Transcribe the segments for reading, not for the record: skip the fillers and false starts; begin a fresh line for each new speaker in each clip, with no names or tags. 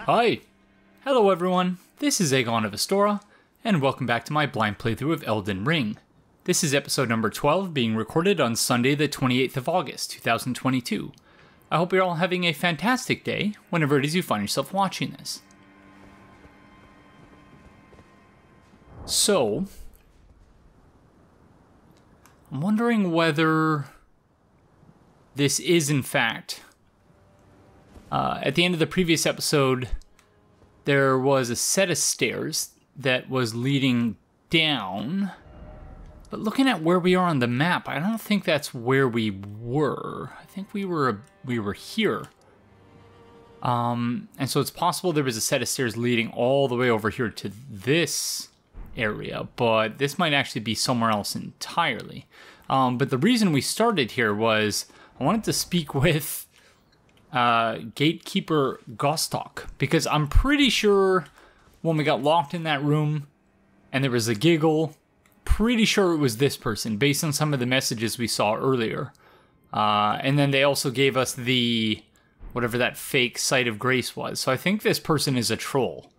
Hi! Hello everyone, this is Aegon of Astora, and welcome back to my blind playthrough of Elden Ring. This is episode number 12, being recorded on Sunday the 28th of August, 2022. I hope you're all having a fantastic day, whenever it is you find yourself watching this. So, I'm wondering whether this is in fact... at the end of the previous episode, there was a set of stairs that was leading down. But looking at where we are on the map, I don't think that's where we were. I think we were here. And so it's possible there was a set of stairs leading all the way over here to this area, but this might actually be somewhere else entirely. But the reason we started here was I wanted to speak with Gatekeeper Gostok, because I'm pretty sure when we got locked in that room and there was a giggle, pretty sure it was this person based on some of the messages we saw earlier. And then they also gave us the whatever that fake Site of Grace was. So I think this person is a troll.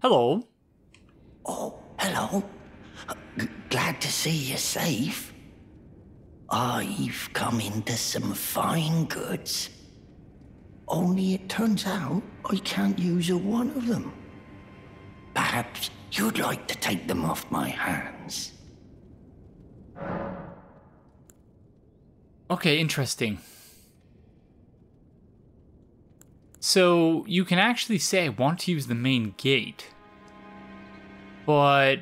Hello.
Oh, hello. Glad to see you're safe. I've come into some fine goods. Only it turns out I can't use one of them. Perhaps you'd like to take them off my hands.
Okay, interesting. So you can actually say I want to use the main gate. But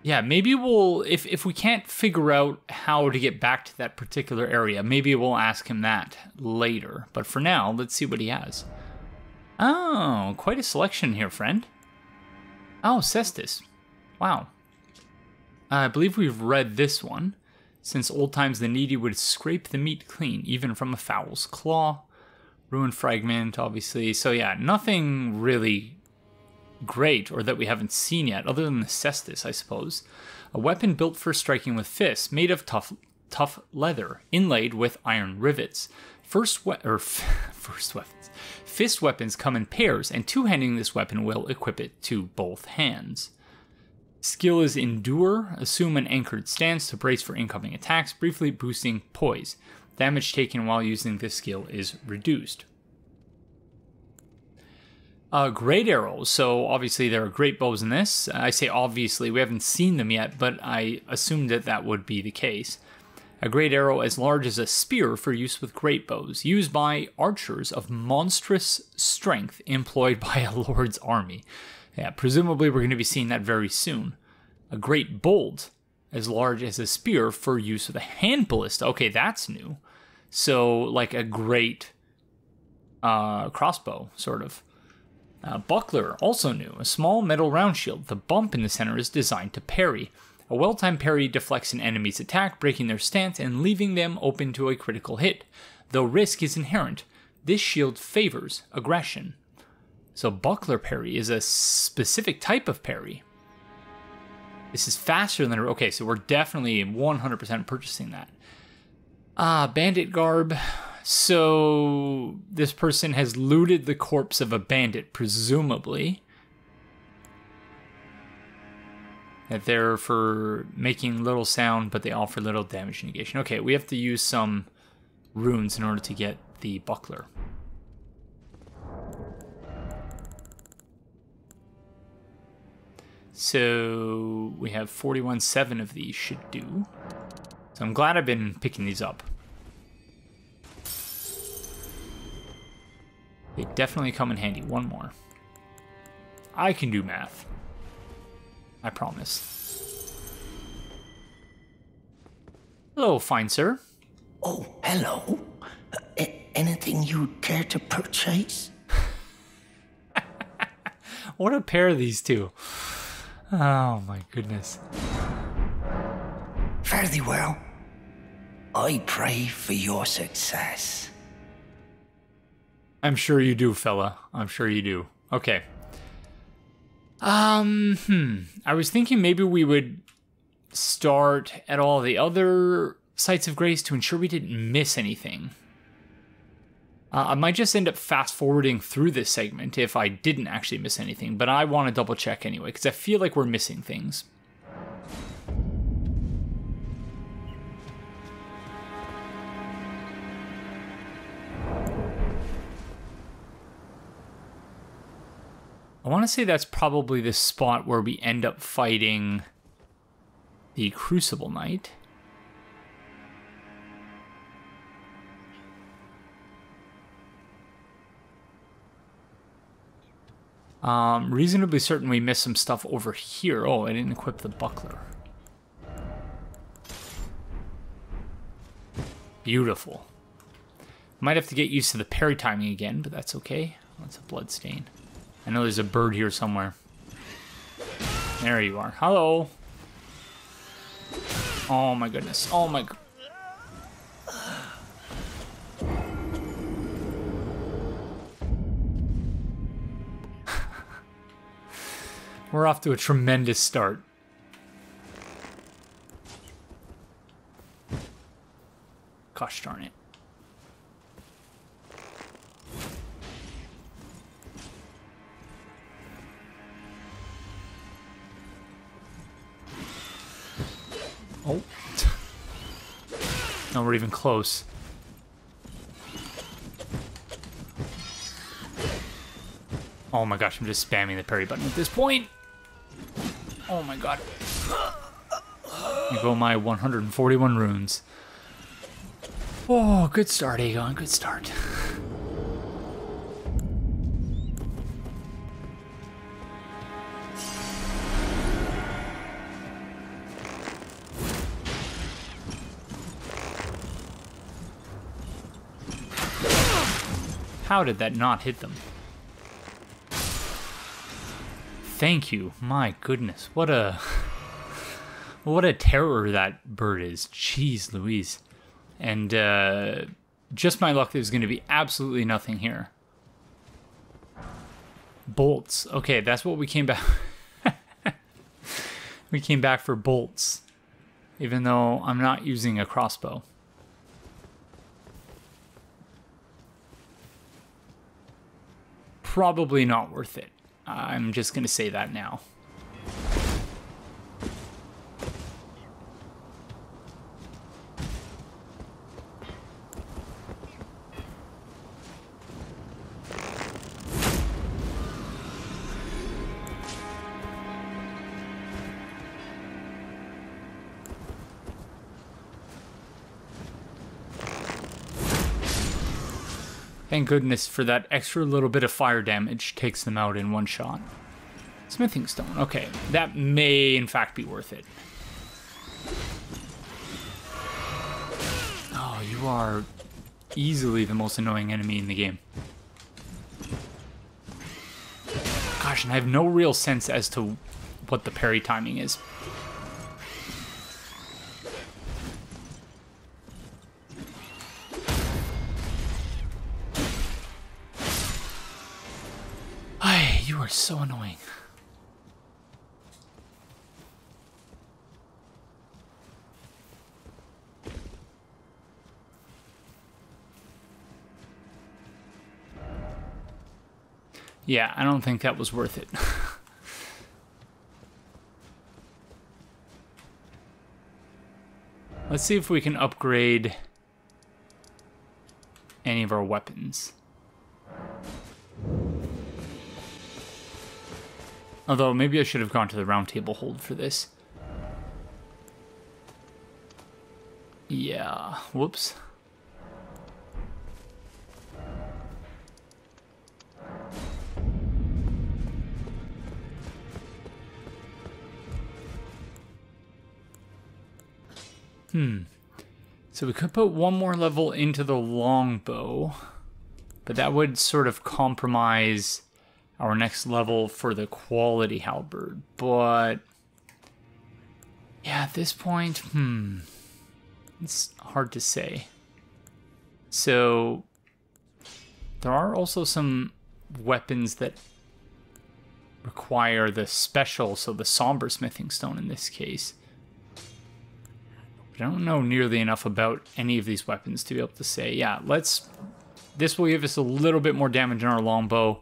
yeah, maybe we'll, if we can't figure out how to get back to that particular area, maybe we'll ask him that later. But for now, let's see what he has. Oh, quite a selection here, friend. Oh, Cestus. Wow. I believe we've read this one. Since old times the needy would scrape the meat clean, even from a fowl's claw. Ruined fragment, obviously. So yeah, nothing really great, or that we haven't seen yet, other than the Cestus, I suppose. A weapon built for striking with fists, made of tough leather, inlaid with iron rivets. Fist weapons come in pairs, and two-handing this weapon will equip it to both hands. Skill is Endure. Assume an anchored stance to brace for incoming attacks, briefly boosting poise. Damage taken while using this skill is reduced. Great arrows. So obviously there are great bows in this. I say obviously, we haven't seen them yet, but I assumed that that would be the case. A great arrow as large as a spear for use with great bows, used by archers of monstrous strength employed by a lord's army. Yeah, presumably we're going to be seeing that very soon. A great bolt as large as a spear for use with a hand ballista. Okay, that's new. So like a great crossbow, sort of. Buckler, also new, a small metal round shield. The bump in the center is designed to parry. A well-timed parry deflects an enemy's attack, breaking their stance and leaving them open to a critical hit. Though risk is inherent, this shield favors aggression. So buckler parry is a specific type of parry. This is faster than... Okay, so we're definitely 100% purchasing that. Bandit garb... So, this person has looted the corpse of a bandit, presumably. That they're for making little sound, but they offer little damage negation. Okay, we have to use some runes in order to get the buckler. So, we have 41.7 of these should do. So I'm glad I've been picking these up. They definitely come in handy. One more. I can do math. I promise. Hello, fine sir.
Oh, hello. Anything you'd care to purchase?
What a pair of these two. Oh my goodness.
Fare thee well. I pray for your success.
I'm sure you do, fella. I'm sure you do. Okay. I was thinking maybe we would start at all the other sites of grace to ensure we didn't miss anything. I might just end up fast forwarding through this segment if I didn't actually miss anything, but I want to double check anyway, because I feel like we're missing things. I want to say that's probably the spot where we end up fighting the Crucible Knight. Reasonably certain we missed some stuff over here. Oh, I didn't equip the buckler. Beautiful. Might have to get used to the parry timing again, but that's okay. That's a blood stain. I know there's a bird here somewhere. There you are. Hello. Oh my goodness. Oh my... We're off to a tremendous start. Gosh darn it. Oh. No, we're even close. Oh my gosh, I'm just spamming the parry button at this point. Oh my god. Here go my 141 runes. Oh, good start, Aegon. Good start. How did that not hit them? Thank you. My goodness. What a terror that bird is. Jeez Louise. And just my luck, there's going to be absolutely nothing here. Bolts. Okay, that's what we came back. We came back for bolts. Even though I'm not using a crossbow. Probably not worth it. I'm just going to say that now. Thank goodness for that extra little bit of fire damage. Takes them out in one shot. Smithing stone. Okay, that may in fact be worth it. Oh, you are easily the most annoying enemy in the game. Gosh, and I have no real sense as to what the parry timing is. You are so annoying. Yeah, I don't think that was worth it. Let's see if we can upgrade any of our weapons. Although, maybe I should have gone to the Roundtable Hold for this. Yeah, whoops. So we could put one more level into the longbow, but that would sort of compromise our next level for the quality halberd. But yeah, at this point, it's hard to say. So there are also some weapons that require the special, so the somber smithing stone in this case. But I don't know nearly enough about any of these weapons to be able to say, yeah, let's this will give us a little bit more damage in our longbow,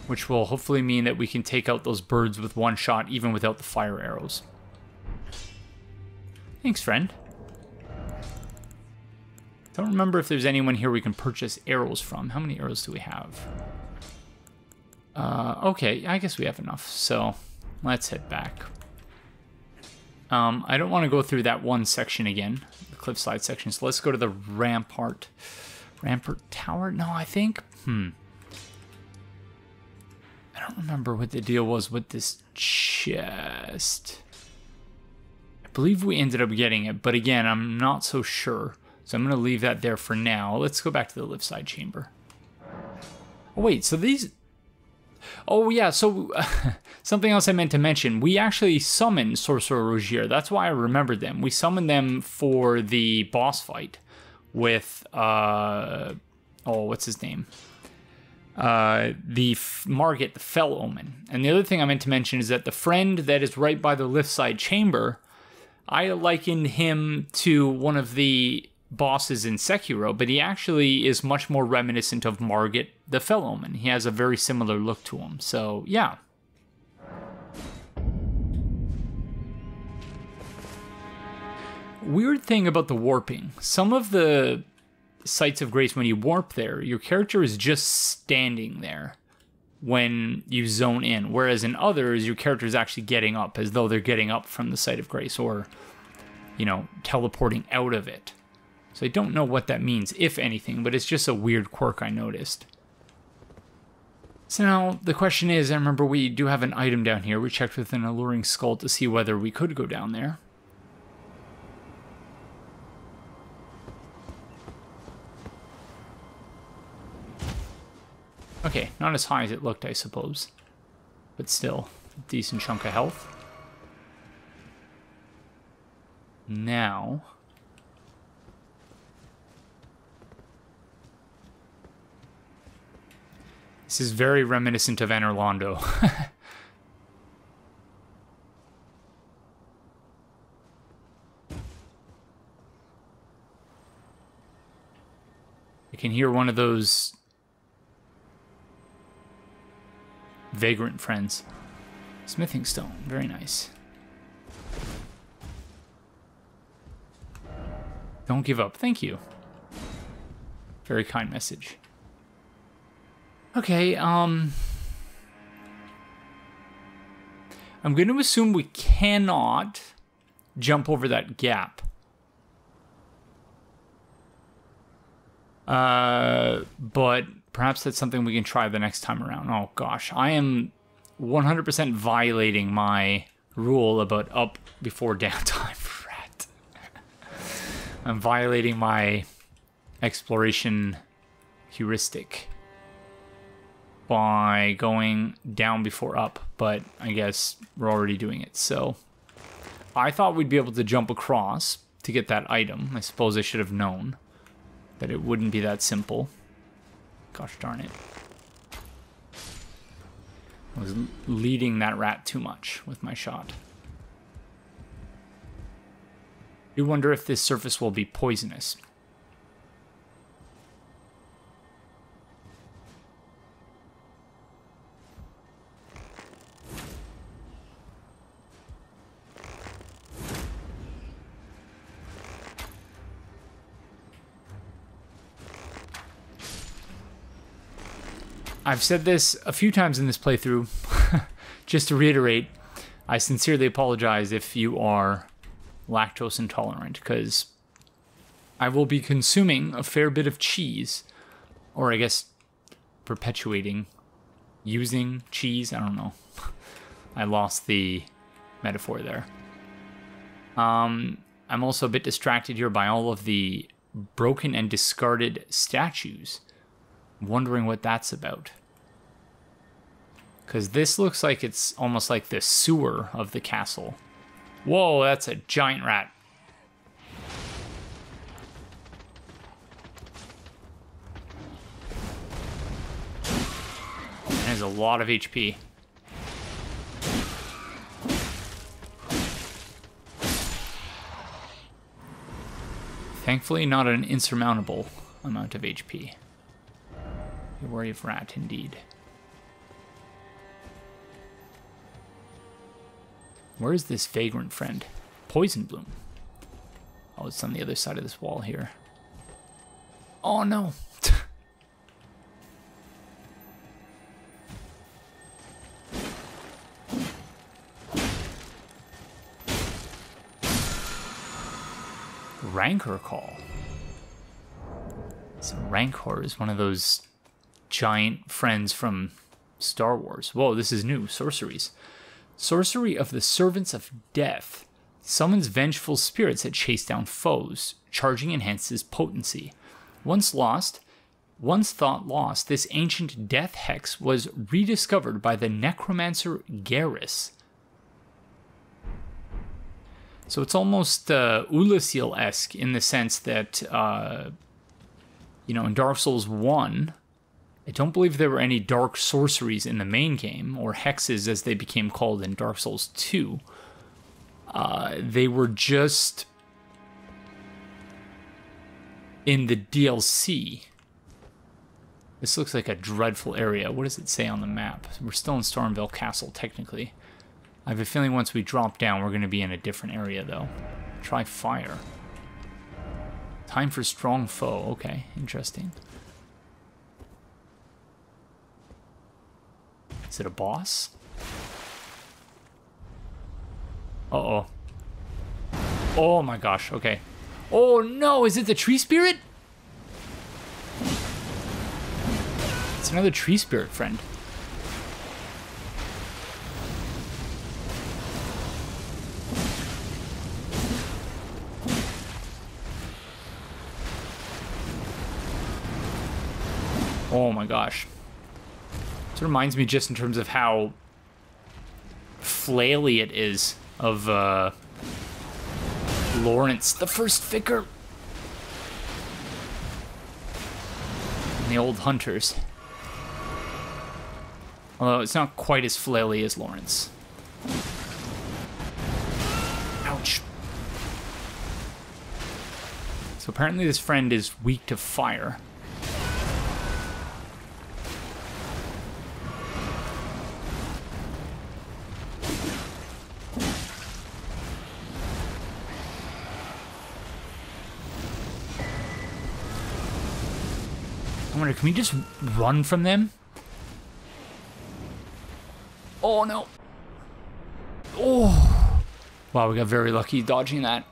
which will hopefully mean that we can take out those birds with one shot, even without the fire arrows. Thanks, friend. Don't remember if there's anyone here we can purchase arrows from. How many arrows do we have? Okay, I guess we have enough, so let's head back. I don't want to go through that one section again, the cliffside section, so let's go to the rampart. Rampart tower? No, I think... I don't remember what the deal was with this chest. I believe we ended up getting it, but again, I'm not so sure. So I'm going to leave that there for now. Let's go back to the Liftside Chamber. Oh, wait, so these... Oh, yeah, so something else I meant to mention. We actually summoned Sorcerer Rogier. That's why I remembered them. We summoned them for the boss fight with... oh, what's his name? Margit, the Fell Omen. And the other thing I meant to mention is that the friend that is right by the Liftside Chamber, I likened him to one of the bosses in Sekiro, but he actually is much more reminiscent of Margit, the Fell Omen. He has a very similar look to him. So, yeah. Weird thing about the warping. Some of the sites of grace, when you warp there, your character is just standing there when you zone in, whereas in others, your character is actually getting up, as though they're getting up from the site of grace, or, you know, teleporting out of it. So I don't know what that means, if anything, but it's just a weird quirk I noticed. So now the question is, I remember we do have an item down here. We checked with an alluring skull to see whether we could go down there. Okay, not as high as it looked, I suppose. But still, a decent chunk of health. Now... this is very reminiscent of Anor Londo. I can hear one of those vagrant friends. Smithing stone, very nice. Don't give up, thank you. Very kind message. Okay, I'm going to assume we cannot jump over that gap. But perhaps that's something we can try the next time around. Oh gosh, I am 100% violating my rule about up before downtime. Rat. I'm violating my exploration heuristic by going down before up, but I guess we're already doing it. So I thought we'd be able to jump across to get that item. I suppose I should have known that it wouldn't be that simple. Gosh darn it. I was leading that rat too much with my shot. I do wonder if this surface will be poisonous. I've said this a few times in this playthrough. Just to reiterate, I sincerely apologize if you are lactose intolerant, because I will be consuming a fair bit of cheese, or I guess perpetuating, using cheese, I don't know. I lost the metaphor there. I'm also a bit distracted here by all of the broken and discarded statues. Wondering what that's about. Because this looks like it's almost like the sewer of the castle. Whoa, that's a giant rat. It has a lot of HP. Thankfully, not an insurmountable amount of HP. A brave rat, indeed. Where is this vagrant friend? Poison bloom. Oh, it's on the other side of this wall here. Oh, no. Rancor Call. So Rancor is one of those giant friends from Star Wars. Whoa, this is new. Sorceries. Sorcery of the Servants of Death. Summons vengeful spirits that chase down foes. Charging enhances potency. Once thought lost, this ancient death hex was rediscovered by the necromancer Garrus. So it's almost Ulasil-esque in the sense that, in Dark Souls 1, I don't believe there were any dark sorceries in the main game, or hexes as they became called in Dark Souls 2. They were just in the DLC. This looks like a dreadful area. What does it say on the map? We're still in Stormveil Castle, technically. I have a feeling once we drop down, we're going to be in a different area, though. Try fire. Time for strong foe. Okay, interesting. Is it a boss? Uh-oh. Oh my gosh, okay. Oh no, is it the tree spirit? It's another tree spirit friend. Oh my gosh. This reminds me just in terms of how flaily it is of Lawrence, the first vicar. And the old hunters. Although it's not quite as flaily as Lawrence. Ouch. So apparently this friend is weak to fire. Can we just run from them? Oh, no. Oh. Wow, we got very lucky dodging that.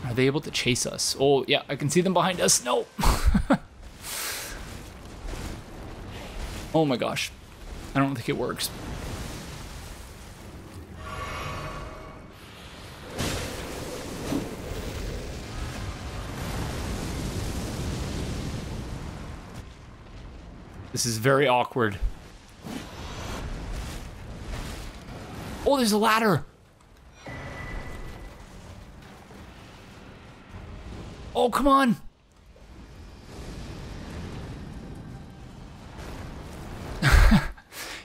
Are they able to chase us? Oh, yeah, I can see them behind us. No. Oh, my gosh. I don't think it works. This is very awkward. Oh, there's a ladder. Oh, come on.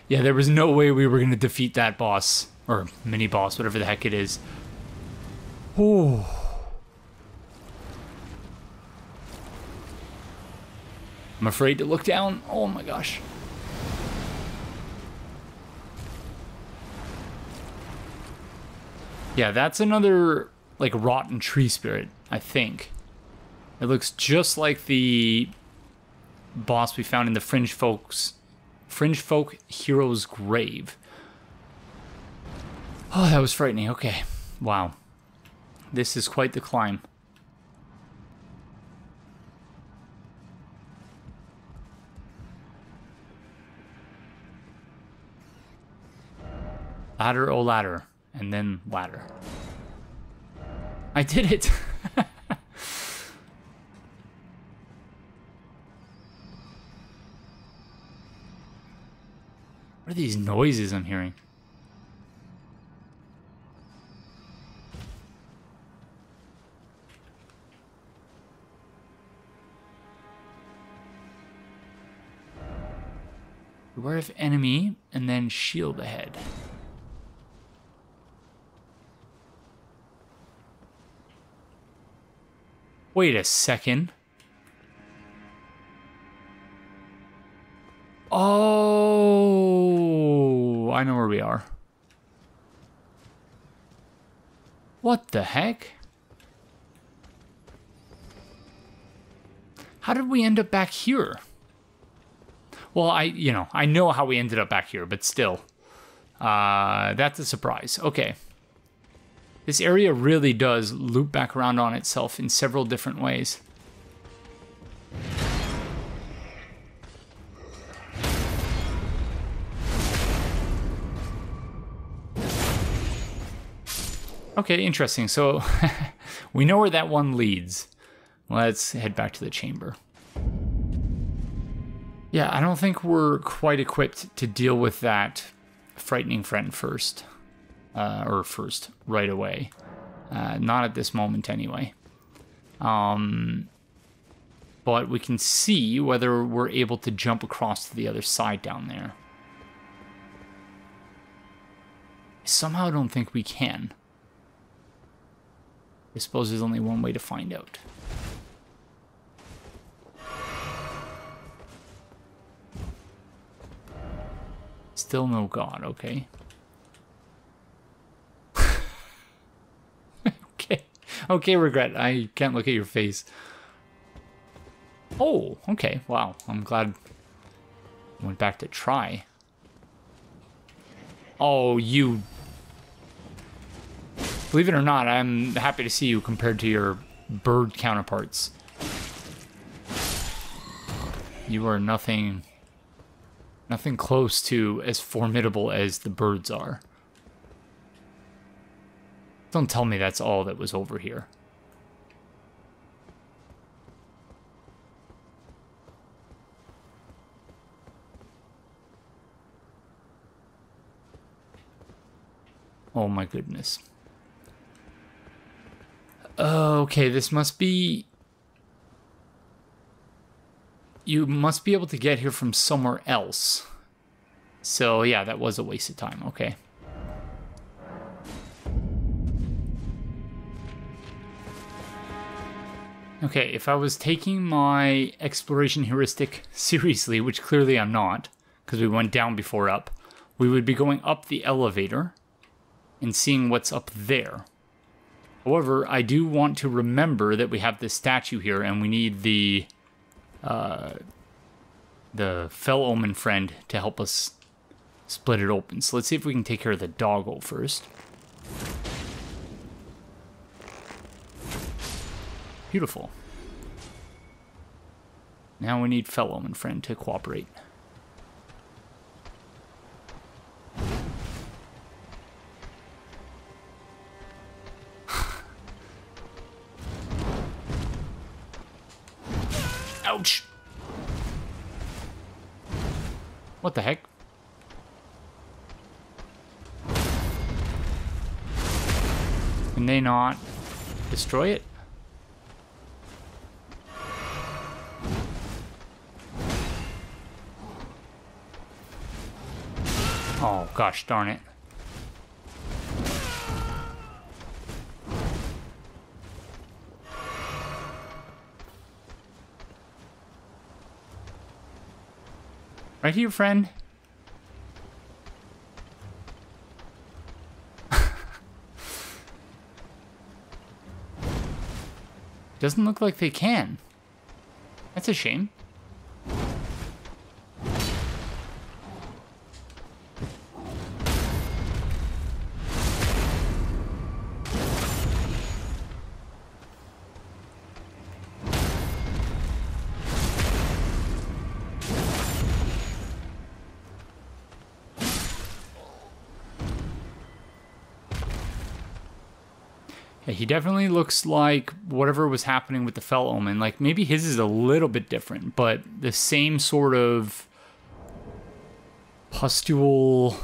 Yeah, there was no way we were going to defeat that boss. Or mini-boss, whatever the heck it is. Oh. I'm afraid to look down. Oh my gosh. Yeah, that's another, like, rotten tree spirit, I think. It looks just like the boss we found in the Fringe Folk Hero's Grave. Oh, that was frightening. Okay. Wow. This is quite the climb. Ladder, oh ladder, and then ladder. I did it! What are these noises I'm hearing? Beware of enemy, and then shield ahead. Wait a second. Oh, I know where we are. What the heck? How did we end up back here? Well, I know how we ended up back here, but still. That's a surprise. Okay. This area really does loop back around on itself in several different ways. Okay, interesting. So we know where that one leads. Let's head back to the chamber. Yeah, I don't think we're quite equipped to deal with that frightening friend first. Right away. Not at this moment anyway. But we can see whether we're able to jump across to the other side down there. I somehow don't think we can. I suppose there's only one way to find out. Still no god, okay. Okay, regret. I can't look at your face. Oh, okay. Wow. I'm glad I went back to try. Oh, you... Believe it or not, I'm happy to see you compared to your bird counterparts. You are nothing close to as formidable as the birds are. Don't tell me that's all that was over here. Oh my goodness. Okay, this must be... You must be able to get here from somewhere else. So yeah, that was a waste of time, okay. Okay, if I was taking my exploration heuristic seriously, which clearly I'm not, because we went down before up, we would be going up the elevator and seeing what's up there. However, I do want to remember that we have this statue here and we need the Fell Omen friend to help us split it open. So let's see if we can take care of the doggo first. Beautiful. Now we need Fell Omen friend to cooperate. Ouch! What the heck? Can they not destroy it? Oh, gosh darn it. Right here, friend. Doesn't look like they can. That's a shame. Yeah, he definitely looks like whatever was happening with the Fell Omen. Like, maybe his is a little bit different, but the same sort of pustule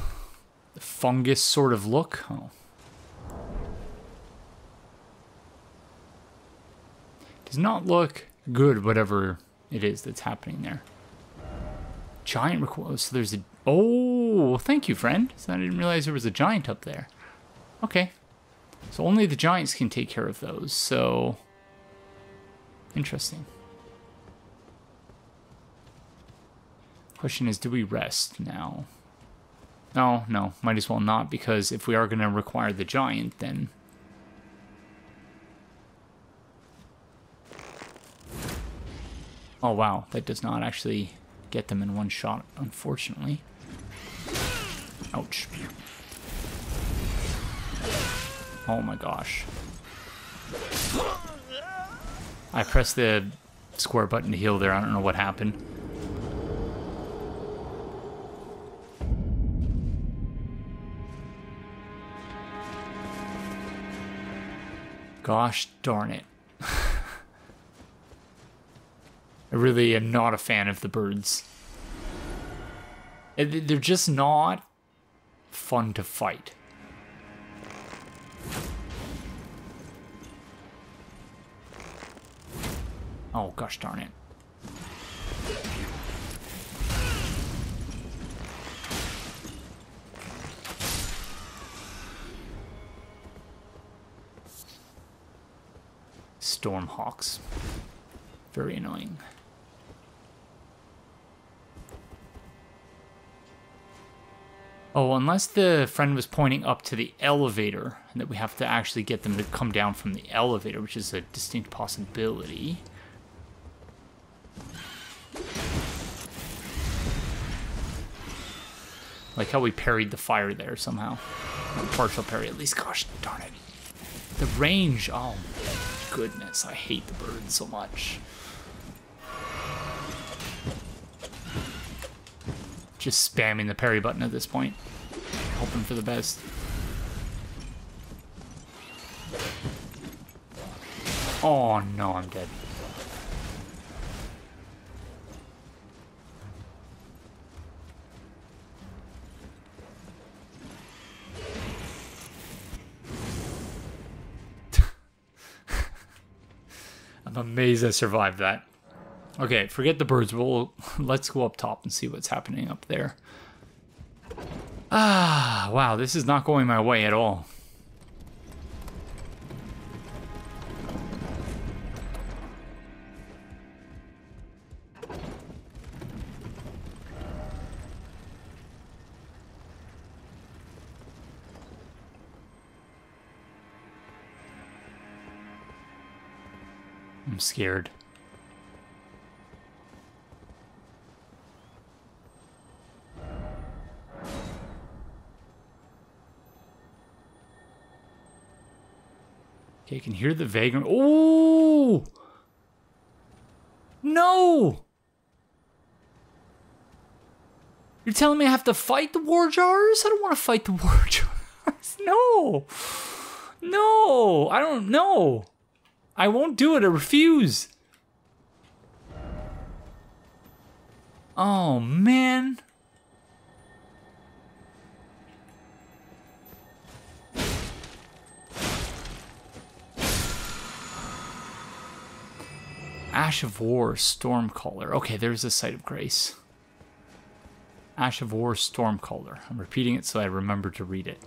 fungus sort of look. Oh. Does not look good, whatever it is that's happening there. Giant so there's a... Oh, thank you, friend. So I didn't realize there was a giant up there. Okay. So only the giants can take care of those, so... Interesting. Question is, do we rest now? No, no, might as well not, because if we are going to require the giant, then... Oh, wow, that does not actually get them in one shot, unfortunately. Ouch. Oh my gosh. I pressed the square button to heal there, I don't know what happened. Gosh darn it. I really am not a fan of the birds. They're just not fun to fight. Oh, gosh darn it. Stormhawks. Very annoying. Oh, unless the friend was pointing up to the elevator, and that we have to actually get them to come down from the elevator, which is a distinct possibility. Like how we parried the fire there somehow. Or partial parry at least. Gosh darn it. The range. Oh my goodness. I hate the birds so much. Just spamming the parry button at this point. Hoping for the best. Oh no, I'm dead. I'm amazed I survived that. Okay, forget the birds. Let's go up top and see what's happening up there. Ah, wow, this is not going my way at all. I'm scared. Okay, you can hear the vagrant. Oh! No! You're telling me I have to fight the war jars? I don't want to fight the war jars. No! No! I don't know. I won't do it. I refuse. Oh, man. Ash of War, Stormcaller. Okay, there's a Site of Grace. Ash of War, Stormcaller. I'm repeating it so I remember to read it.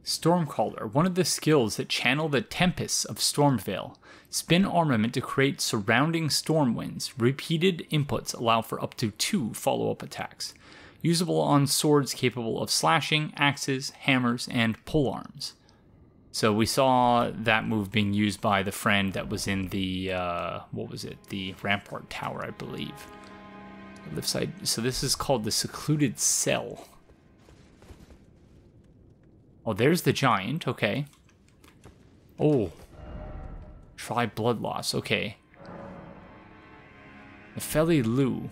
Stormcaller, one of the skills that channel the tempests of Stormveil. Spin armament to create surrounding storm winds. Repeated inputs allow for up to 2 follow-up attacks. Usable on swords capable of slashing, axes, hammers, and polearms. So we saw that move being used by the friend that was in the, what was it? The Rampart Tower, I believe. Liftside. So this is called the Secluded Cell. Oh, there's the giant. Okay. Oh. Try blood loss. Okay. Nefeli Lu.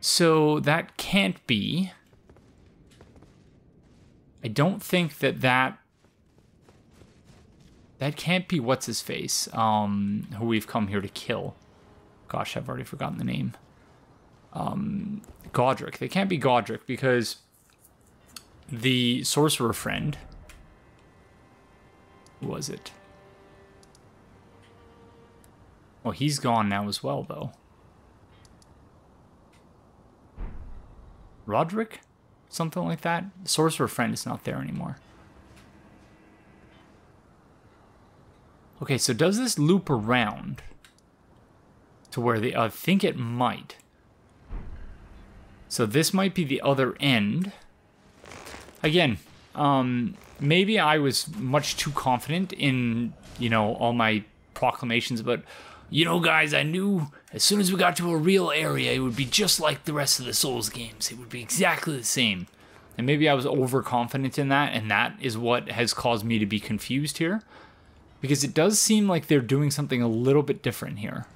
So that can't be. I don't think that can't be what's his face. Who we've come here to kill. Gosh, I've already forgotten the name. Godrick. They can't be Godrick because the sorcerer friend. Who was it? Well, he's gone now as well, though. Roderick? Something like that. Sorcerer Friend is not there anymore. Okay, so does this loop around to where the... I think it might. So this might be the other end. Again, maybe I was much too confident in, you know, all my proclamations, but, you know, guys, I knew as soon as we got to a real area, it would be just like the rest of the Souls games. It would be exactly the same. And maybe I was overconfident in that, and that is what has caused me to be confused here. Because it does seem like they're doing something a little bit different here.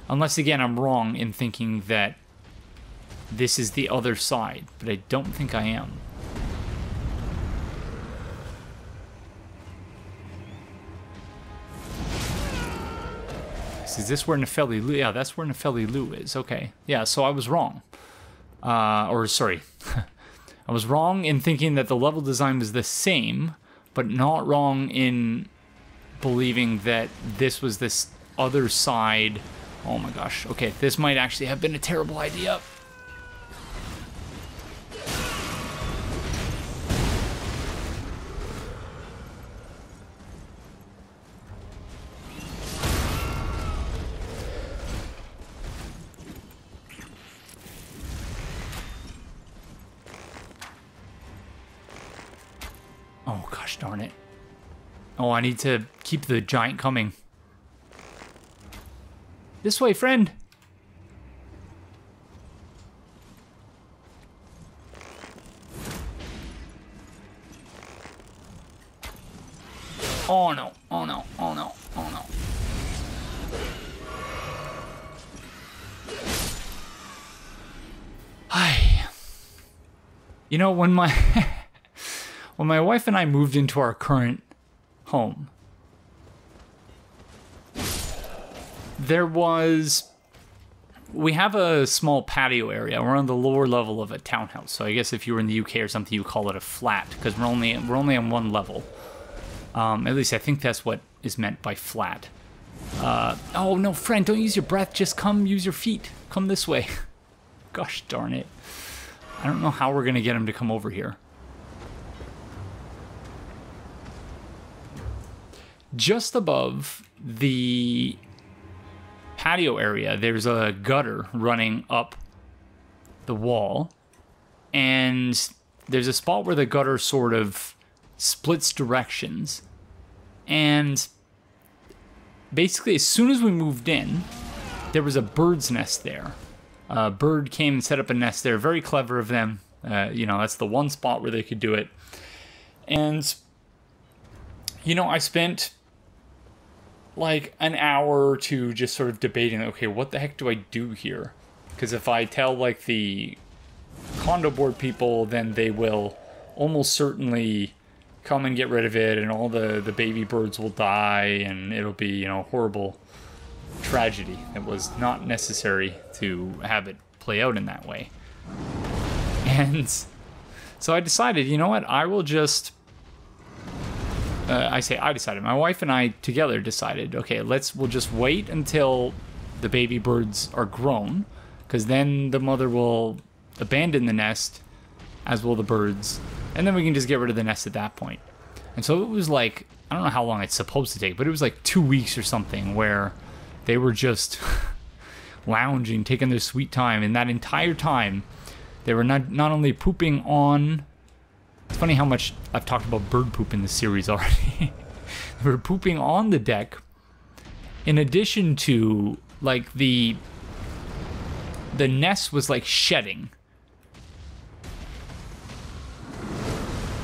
Unless, again, I'm wrong in thinking that this is the other side, but I don't think I am. Is this where Nefeli Lu? Yeah, that's where Nefeli Lu is. Okay. Yeah, so I was wrong. Sorry. I was wrong in thinking that the level design was the same, but not wrong in believing that this was this other side. Oh my gosh. Okay, this might actually have been a terrible idea. Oh gosh darn it. Oh, I need to keep the giant coming. This way, friend. Oh no, oh no, oh no, oh no. Hi. You know, when my when my wife and I moved into our current home, we have a small patio area. We're on the lower level of a townhouse. So I guess if you were in the UK or something, you call it a flat, because we're only on one level. At least I think that's what is meant by flat. Oh no, friend, don't use your breath. Just come use your feet. Come this way. Gosh darn it. I don't know how we're gonna get him to come over here. Just above the patio area, there's a gutter running up the wall, and there's a spot where the gutter sort of splits directions, and basically as soon as we moved in, there was a bird's nest there. A bird came and set up a nest there. Very clever of them. You know, that's the one spot where they could do it. And, you know, I spent like an hour or two just sort of debating, okay, what the heck do I do here? Because if I tell like the condo board people, then they will almost certainly come and get rid of it, and all the baby birds will die, and it'll be, you know, horrible tragedy. It was not necessary to have it play out in that way. And so I decided, you know what, I will just I decided, my wife and I together decided, okay, we'll just wait until the baby birds are grown, because then the mother will abandon the nest, as will the birds, and then we can just get rid of the nest at that point. And so it was like, I don't know how long it's supposed to take, but it was like 2 weeks or something where they were just lounging, taking their sweet time, and that entire time they were not only pooping on... It's funny how much I've talked about bird poop in this series already. They were pooping on the deck, in addition to, like, the nest was, like, shedding.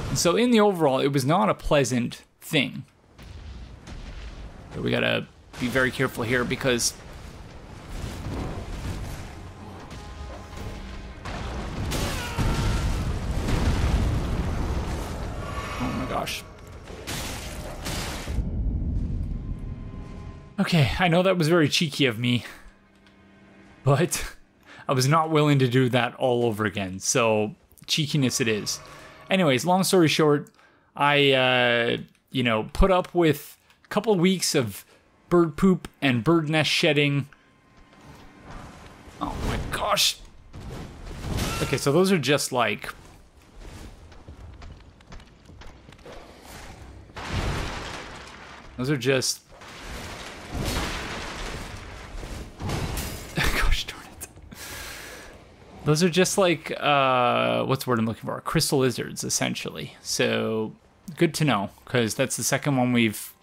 And so in the overall, it was not a pleasant thing. But we gotta be very careful here, because... Gosh. Okay, I know that was very cheeky of me, but I was not willing to do that all over again, so cheekiness it is. Anyways, long story short, I, you know, put up with a couple weeks of bird poop and bird nest shedding. Oh my gosh. Okay, so those are just like... Those are just... Gosh darn it. Those are just like, what's the word I'm looking for? Crystal lizards, essentially. So, good to know, because that's the second one we've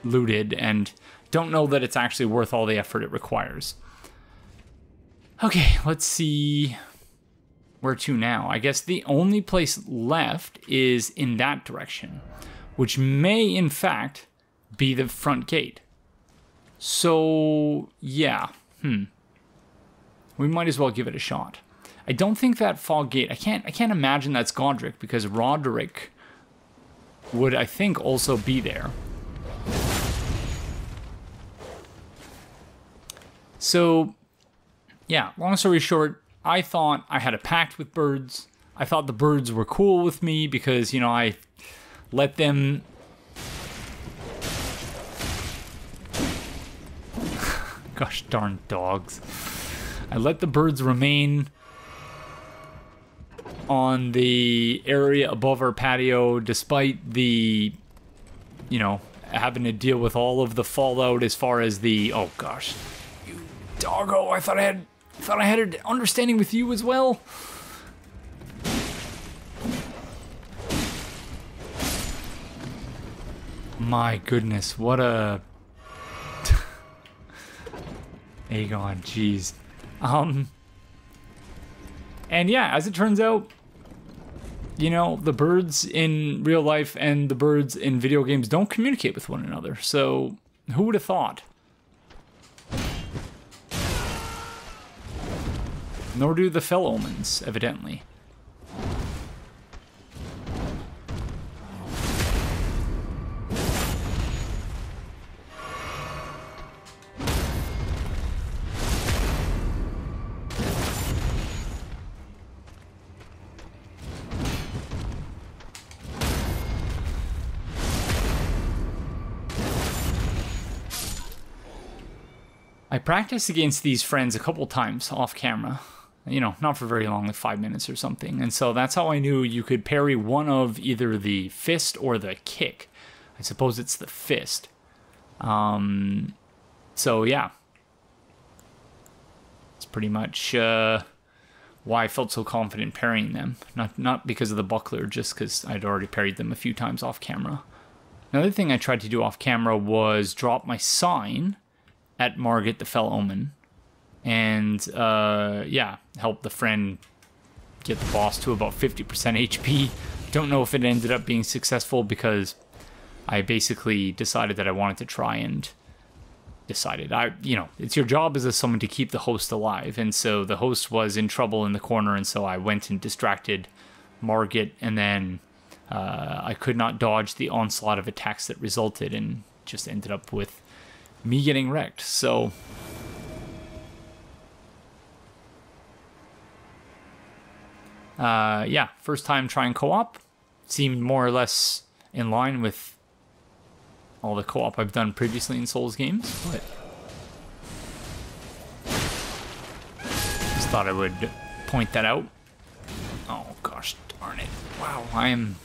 looted, and don't know that it's actually worth all the effort it requires. Okay, let's see where to now. I guess the only place left is in that direction, which may, in fact, be the front gate. So, yeah. We might as well give it a shot. I don't think that fog gate... I can't imagine that's Godrick, because Roderick would, I think, also be there. So, yeah, long story short, I thought I had a pact with birds. I thought the birds were cool with me because, you know, I let them... Gosh darn dogs. I let the birds remain on the area above our patio despite the, you know, having to deal with all of the fallout as far as the... Oh gosh. You doggo, I thought I had an understanding with you as well. My goodness, what a... Aegon, jeez. And yeah, as it turns out, you know, the birds in real life and the birds in video games don't communicate with one another. So, who would have thought? Nor do the fell omens, evidently. I practiced against these friends a couple times off camera. You know, not for very long, like 5 minutes or something. And so that's how I knew you could parry one of either the fist or the kick. I suppose it's the fist. So yeah. It's pretty much why I felt so confident parrying them. Not because of the buckler, just because I'd already parried them a few times off camera. Another thing I tried to do off camera was drop my sign at Margit the Fell Omen. And, yeah, help the friend get the boss to about 50% HP. Don't know if it ended up being successful because I basically decided that I wanted to try and you know, it's your job as someone to keep the host alive. And so the host was in trouble in the corner, and so I went and distracted Margit, and then I could not dodge the onslaught of attacks that resulted, and just ended up with me getting wrecked. So yeah, first time trying co-op. Seemed more or less in line with all the co-op I've done previously in Souls games, but just thought I would point that out. Oh gosh darn it. Wow, I am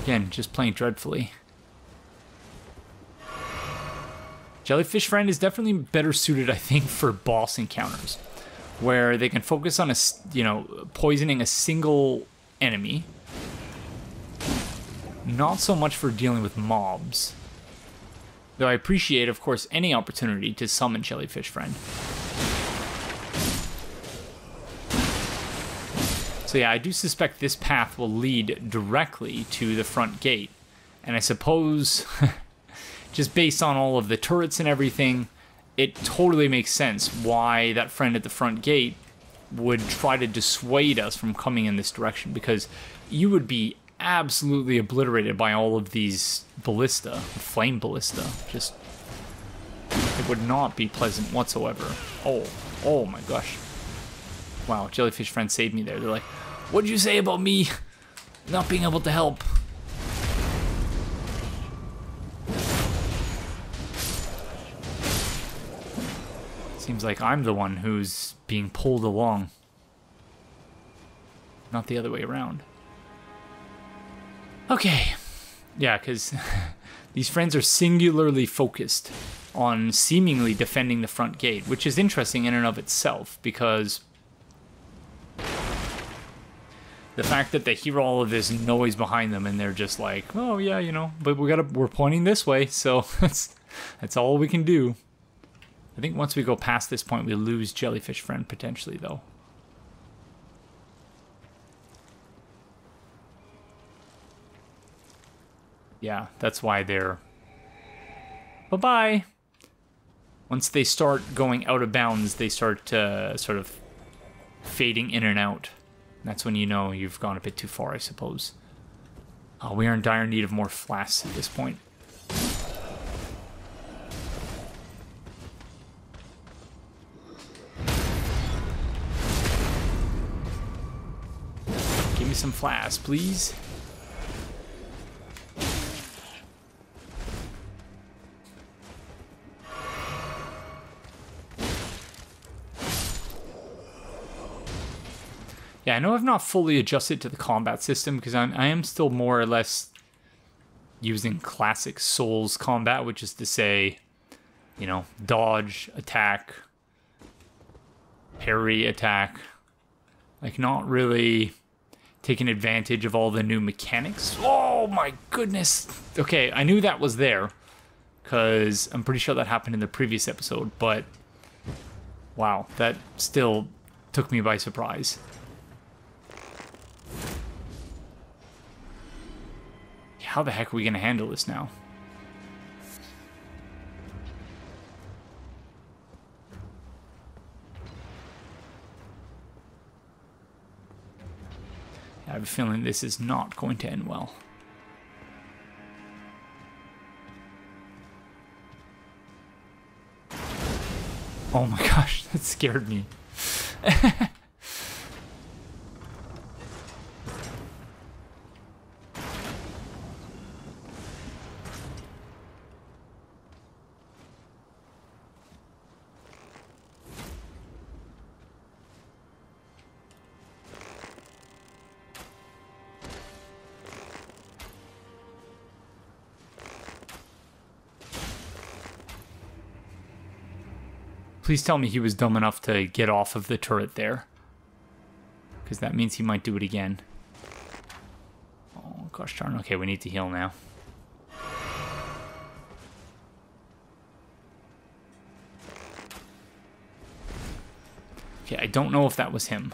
again just playing dreadfully. Jellyfish Friend is definitely better suited, I think, for boss encounters, where they can focus on poisoning a single enemy. Not so much for dealing with mobs. Though I appreciate, of course, any opportunity to summon Jellyfish Friend. So yeah, I do suspect this path will lead directly to the front gate. And I suppose... just based on all of the turrets and everything, it totally makes sense why that friend at the front gate would try to dissuade us from coming in this direction, because you would be absolutely obliterated by all of these ballista, flame ballista. Just, it would not be pleasant whatsoever. Oh my gosh. Wow, Jellyfish Friend saved me there. They're like, what'd you say about me not being able to help? Seems like I'm the one who's being pulled along. Not the other way around. Okay. Yeah, because these friends are singularly focused on seemingly defending the front gate, which is interesting in and of itself, because the fact that they hear all of this noise behind them and they're just like, oh yeah, you know, but we're pointing this way, so that's all we can do. I think once we go past this point, we lose Jellyfish Friend potentially, though. Yeah, that's why they're... Bye-bye! Once they start going out of bounds, they start sort of fading in and out. That's when you know you've gone a bit too far, I suppose. We are in dire need of more flasks at this point. Give me some flasks, please. Yeah, I know I've not fully adjusted to the combat system because I am still more or less using classic Souls combat, which is to say, you know, dodge, attack, parry, attack. Like, not really taking advantage of all the new mechanics. Oh my goodness! Okay, I knew that was there because I'm pretty sure that happened in the previous episode, but wow, that still took me by surprise. How the heck are we going to handle this now? I have a feeling this is not going to end well. Oh my gosh, that scared me. Please tell me he was dumb enough to get off of the turret there. Because that means he might do it again. Oh, gosh darn. Okay, we need to heal now. Okay, I don't know if that was him.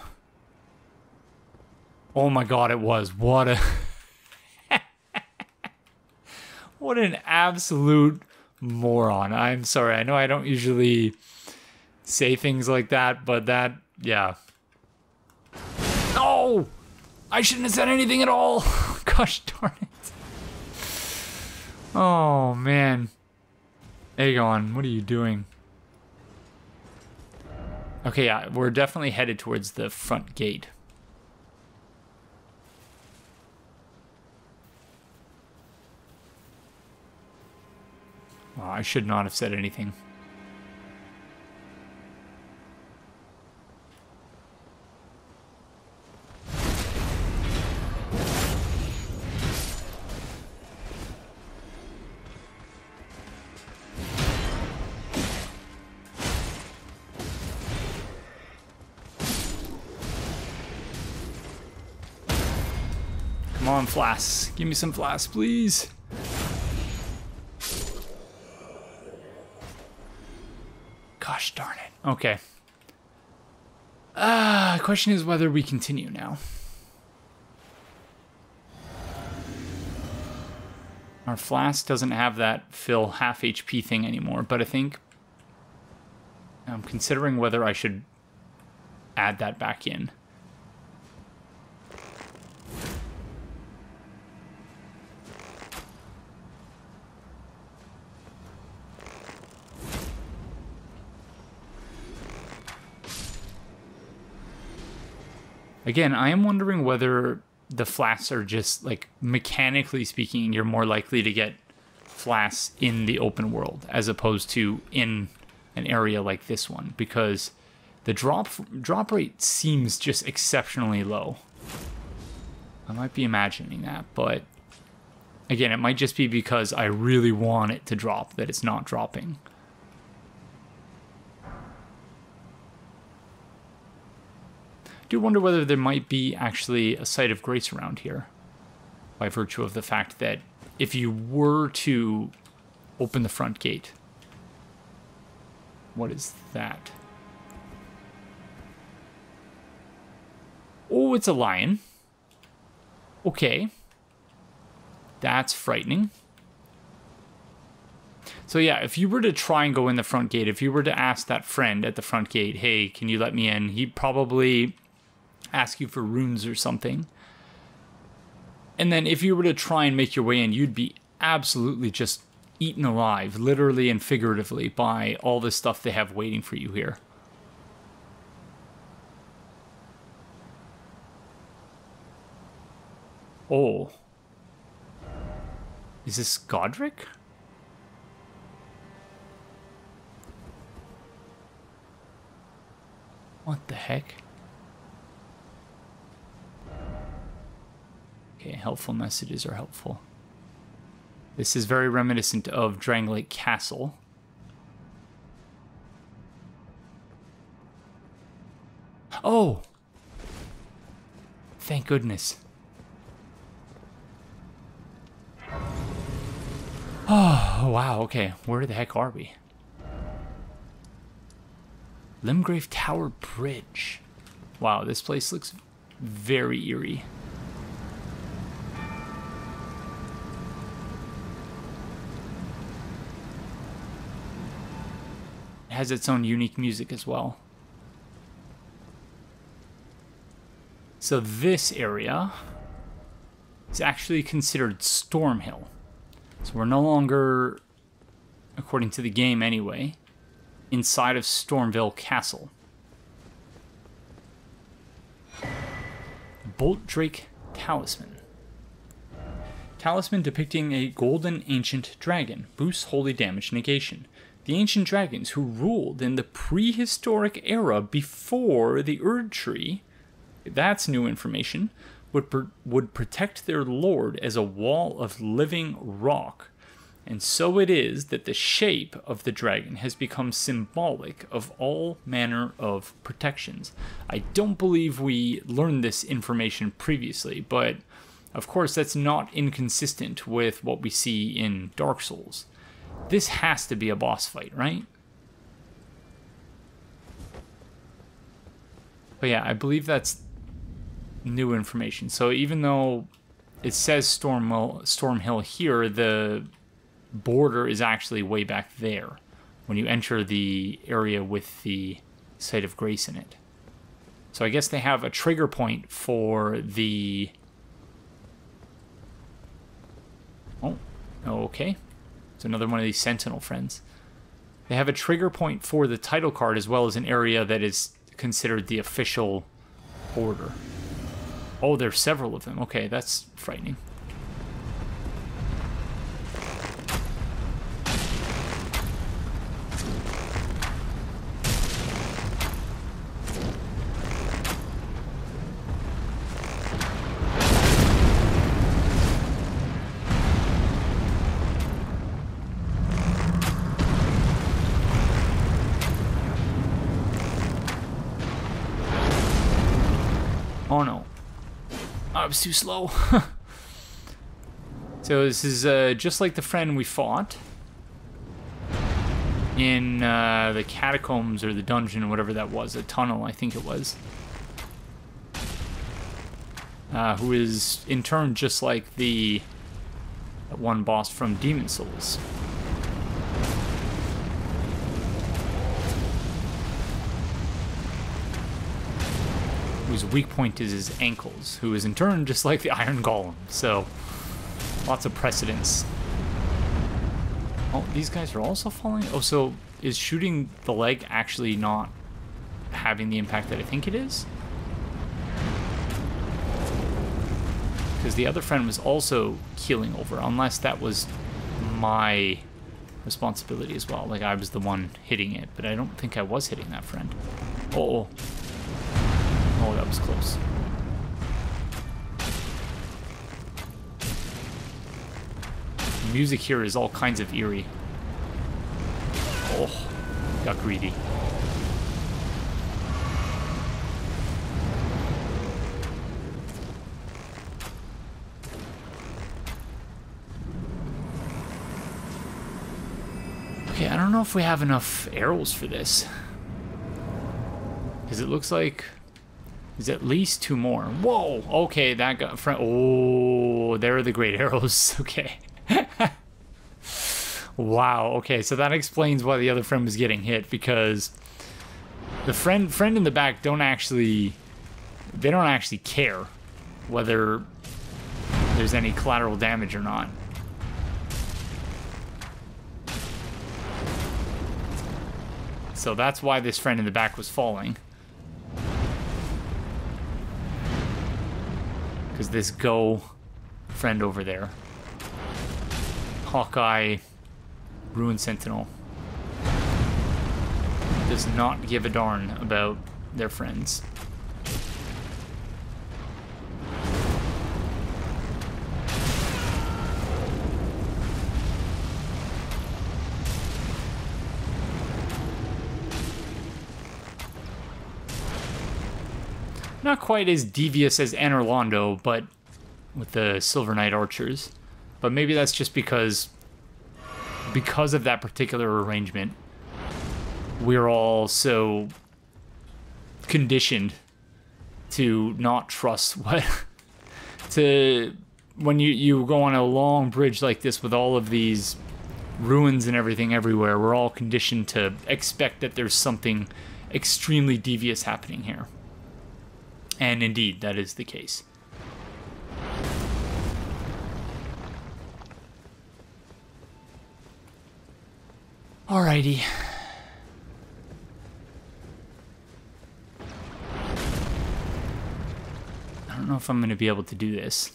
Oh my god, it was. What a... what an absolute moron. I'm sorry. I know I don't usually say things like that, but that, yeah. No! I shouldn't have said anything at all. Gosh darn it. Oh, man. Aegon, what are you doing? Okay, yeah, we're definitely headed towards the front gate. Well, I should not have said anything. Come on, flasks. Give me some flasks, please. Gosh darn it. Okay. The question is whether we continue now. Our flask doesn't have that fill half HP thing anymore, but I think I'm considering whether I should add that back in. Again, I am wondering whether the flasks are just, like, mechanically speaking, you're more likely to get flasks in the open world as opposed to in an area like this one, because the drop rate seems just exceptionally low. I might be imagining that, but again, it might just be because I really want it to drop that it's not dropping. I do wonder whether there might be actually a site of grace around here, by virtue of the fact that if you were to open the front gate. What is that? Oh, it's a lion. Okay. That's frightening. So yeah, if you were to try and go in the front gate, if you were to ask that friend at the front gate, hey, can you let me in? He'd probably ask you for runes or something. And then if you were to try and make your way in, you'd be absolutely just eaten alive, literally and figuratively, by all the stuff they have waiting for you here. Oh. Is this Godrick? What the heck? Okay, helpful messages are helpful. This is very reminiscent of Stormveil Castle. Oh! Thank goodness. Oh, wow, okay. Where the heck are we? Limgrave Tower Bridge. Wow, this place looks very eerie. It has its own unique music as well. So this area is actually considered Stormhill. So we're no longer, according to the game anyway, inside of Stormveil Castle. Bolt Drake Talisman. Talisman depicting a golden ancient dragon. Boosts holy damage negation. The ancient dragons who ruled in the prehistoric era before the Erd Tree, that's new information, would protect their lord as a wall of living rock. And so it is that the shape of the dragon has become symbolic of all manner of protections. I don't believe we learned this information previously, but of course that's not inconsistent with what we see in Dark Souls. This has to be a boss fight, right? But yeah, I believe that's new information. So even though it says Stormhill here, the border is actually way back there when you enter the area with the Site of Grace in it. So I guess they have a trigger point for the... Oh, okay. It's another one of these Sentinel friends. They have a trigger point for the title card as well as an area that is considered the official border. Oh, there's several of them. Okay, that's frightening. Oh no. I was too slow. So this is just like the friend we fought in the catacombs or the dungeon, whatever that was, a tunnel, I think it was. Who is in turn just like the one boss from Demon Souls. Whose weak point is his ankles, who is in turn just like the Iron Golem. So, lots of precedents. Oh, these guys are also falling? Oh, so is shooting the leg actually not having the impact that I think it is? Because the other friend was also keeling over, unless that was my responsibility as well. Like, I was the one hitting it, but I don't think I was hitting that friend. Oh, oh, that was close. The music here is all kinds of eerie. Oh, got greedy. Okay, I don't know if we have enough arrows for this. Because it looks like there's at least 2 more. Whoa! Okay, that got front. Oh, there are the great arrows. Okay. Wow. Okay, so that explains why the other friend was getting hit, because the friend in the back don't actually care whether there's any collateral damage or not. So that's why this friend in the back was falling. Because this friend over there, Hawkeye, Ruin Sentinel, does not give a darn about their friends. Not quite as devious as Anorlando, but with the Silver Knight archers. But maybe that's just because of that particular arrangement, we're all so conditioned to not trust when you go on a long bridge like this with all of these ruins and everything everywhere, we're all conditioned to expect that there's something extremely devious happening here. And indeed, that is the case. Alrighty. I don't know if I'm going to be able to do this.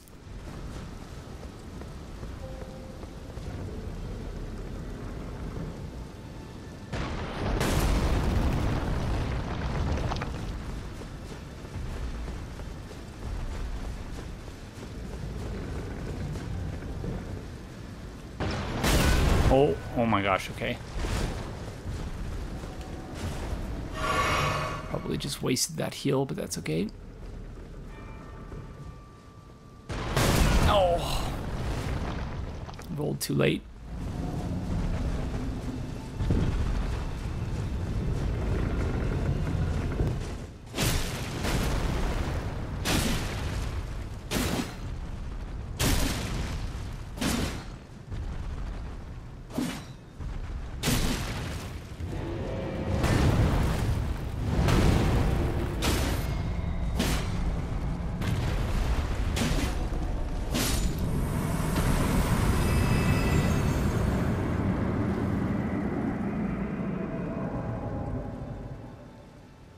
Oh my gosh, okay. Probably just wasted that heal, but that's okay. Oh! Rolled too late.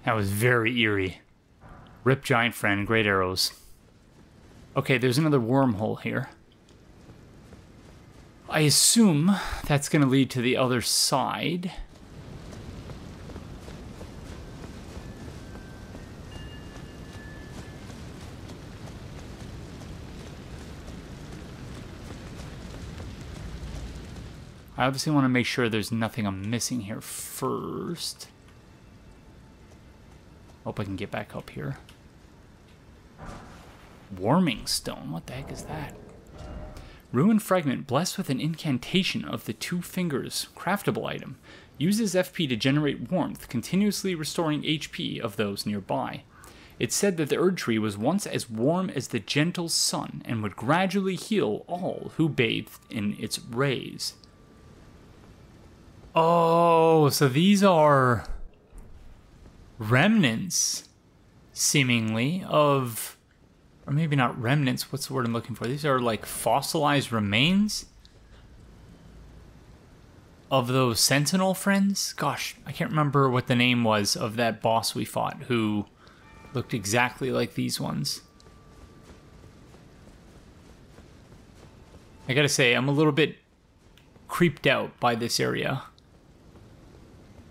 That was very eerie. Rip giant friend, great arrows. Okay, there's another wormhole here. I assume that's going to lead to the other side. I obviously want to make sure there's nothing I'm missing here first. Hope I can get back up here. Warming stone, what the heck is that? Ruin fragment blessed with an incantation of the 2 fingers. Craftable item. Uses FP to generate warmth, continuously restoring HP of those nearby. It's said that the Erd Tree was once as warm as the gentle sun and would gradually heal all who bathed in its rays. Oh, so these are remnants, seemingly, of... Or maybe not remnants, what's the word I'm looking for? These are like fossilized remains of those Sentinel friends. Gosh, I can't remember what the name was of that boss we fought who looked exactly like these ones. I gotta say, I'm a little bit creeped out by this area.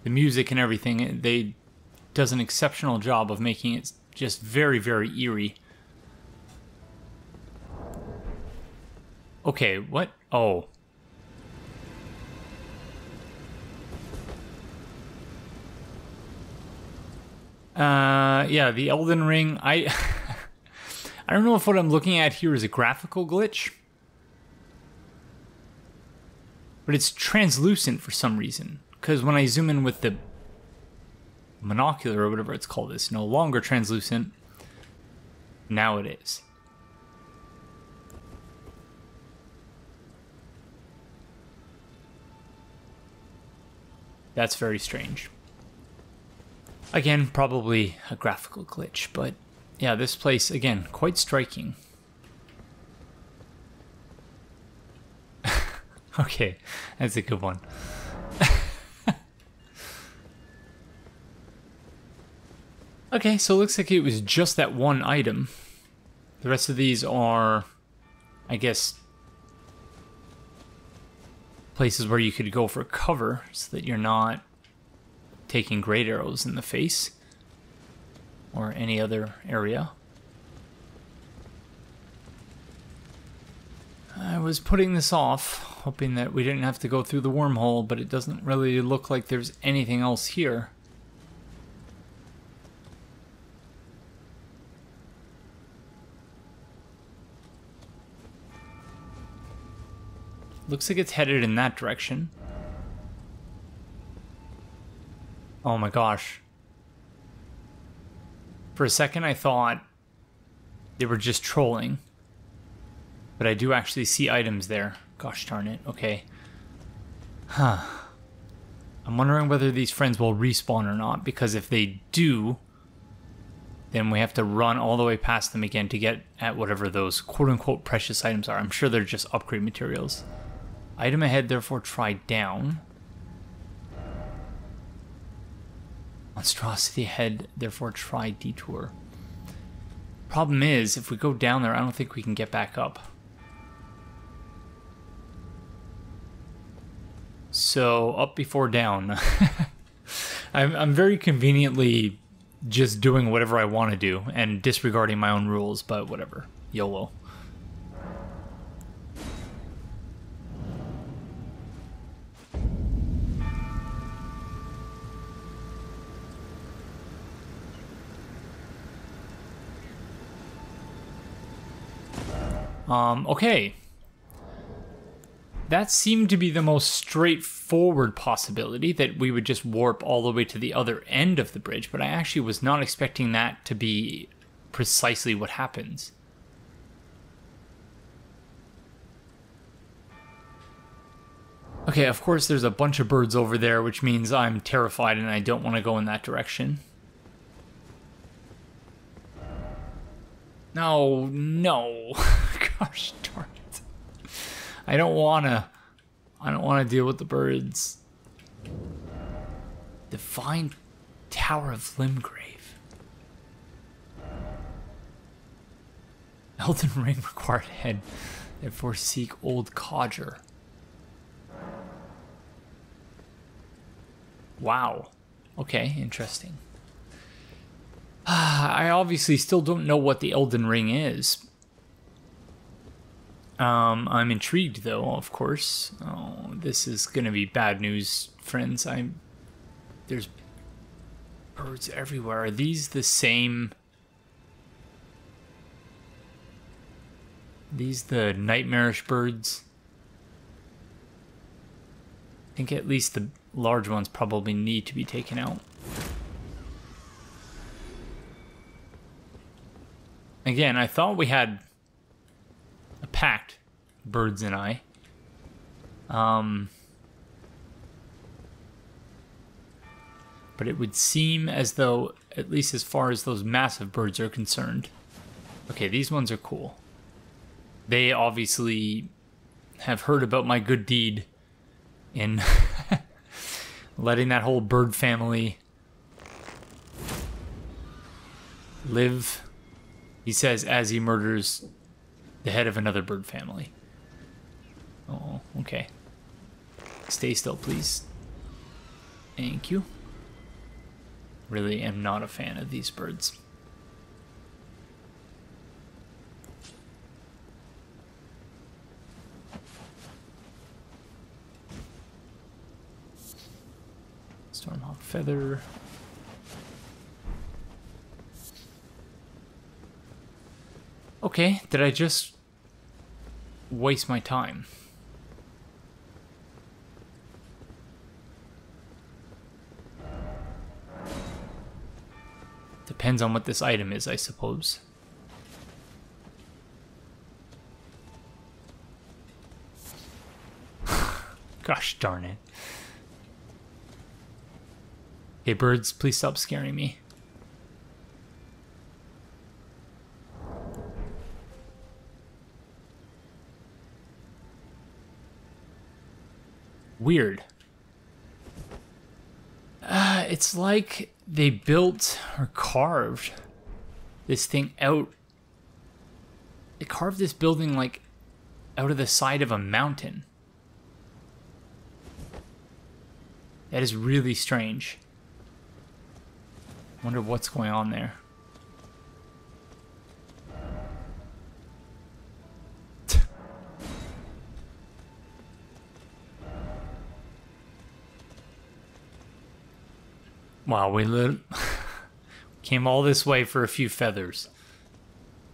The music and everything, they does an exceptional job of making it just very, very eerie. Okay, what? Oh. Yeah, the Elden Ring, I don't know if what I'm looking at here is a graphical glitch, but it's translucent for some reason, because when I zoom in with the monocular or whatever it's called, it's no longer translucent. Now it is. That's very strange. Again, probably a graphical glitch, but yeah, this place, again, quite striking. Okay, that's a good one. Okay, so it looks like it was just that one item. The rest of these are, I guess, places where you could go for cover so that you're not taking great arrows in the face or any other area. I was putting this off, hoping that we didn't have to go through the wormhole, but it doesn't really look like there's anything else here. Looks like it's headed in that direction. Oh my gosh. For a second I thought they were just trolling. But I do actually see items there. Gosh darn it. Okay. Huh. I'm wondering whether these friends will respawn or not, because if they do, then we have to run all the way past them again to get at whatever those quote-unquote precious items are. I'm sure they're just upgrade materials. Item ahead, therefore try down. Monstrosity ahead, therefore try detour. Problem is, if we go down there, I don't think we can get back up. So, up before down. I'm very conveniently just doing whatever I want to do and disregarding my own rules, but whatever. YOLO. Okay. That seemed to be the most straightforward possibility, that we would just warp all the way to the other end of the bridge, but I actually was not expecting that to be precisely what happens. Okay, of course there's a bunch of birds over there, which means I'm terrified and I don't want to go in that direction. No, no. Gosh darn it. I don't wanna deal with the birds. Divine Tower of Limgrave. Elden Ring required head, therefore seek old codger. Wow. Okay, interesting. I obviously still don't know what the Elden Ring is. I'm intrigued though, of course. Oh, this is gonna be bad news, friends. There's birds everywhere. Are these the same? These the nightmarish birds? I think at least the large ones probably need to be taken out. Again, I thought we had a pact, birds and I. But it would seem as though, at least as far as those massive birds are concerned. Okay, these ones are cool. They obviously have heard about my good deed in letting that whole bird family live. He says as he murders the head of another bird family. Oh, okay. Stay still, please. Thank you. Really am not a fan of these birds. Stormhawk feather. Okay, did I just waste my time? Depends on what this item is, I suppose. Gosh darn it. Hey birds, please stop scaring me. Weird. It's like they built or carved this thing out. They carved this building like out of the side of a mountain. That is really strange. Wonder what's going on there. Wow, we came all this way for a few feathers.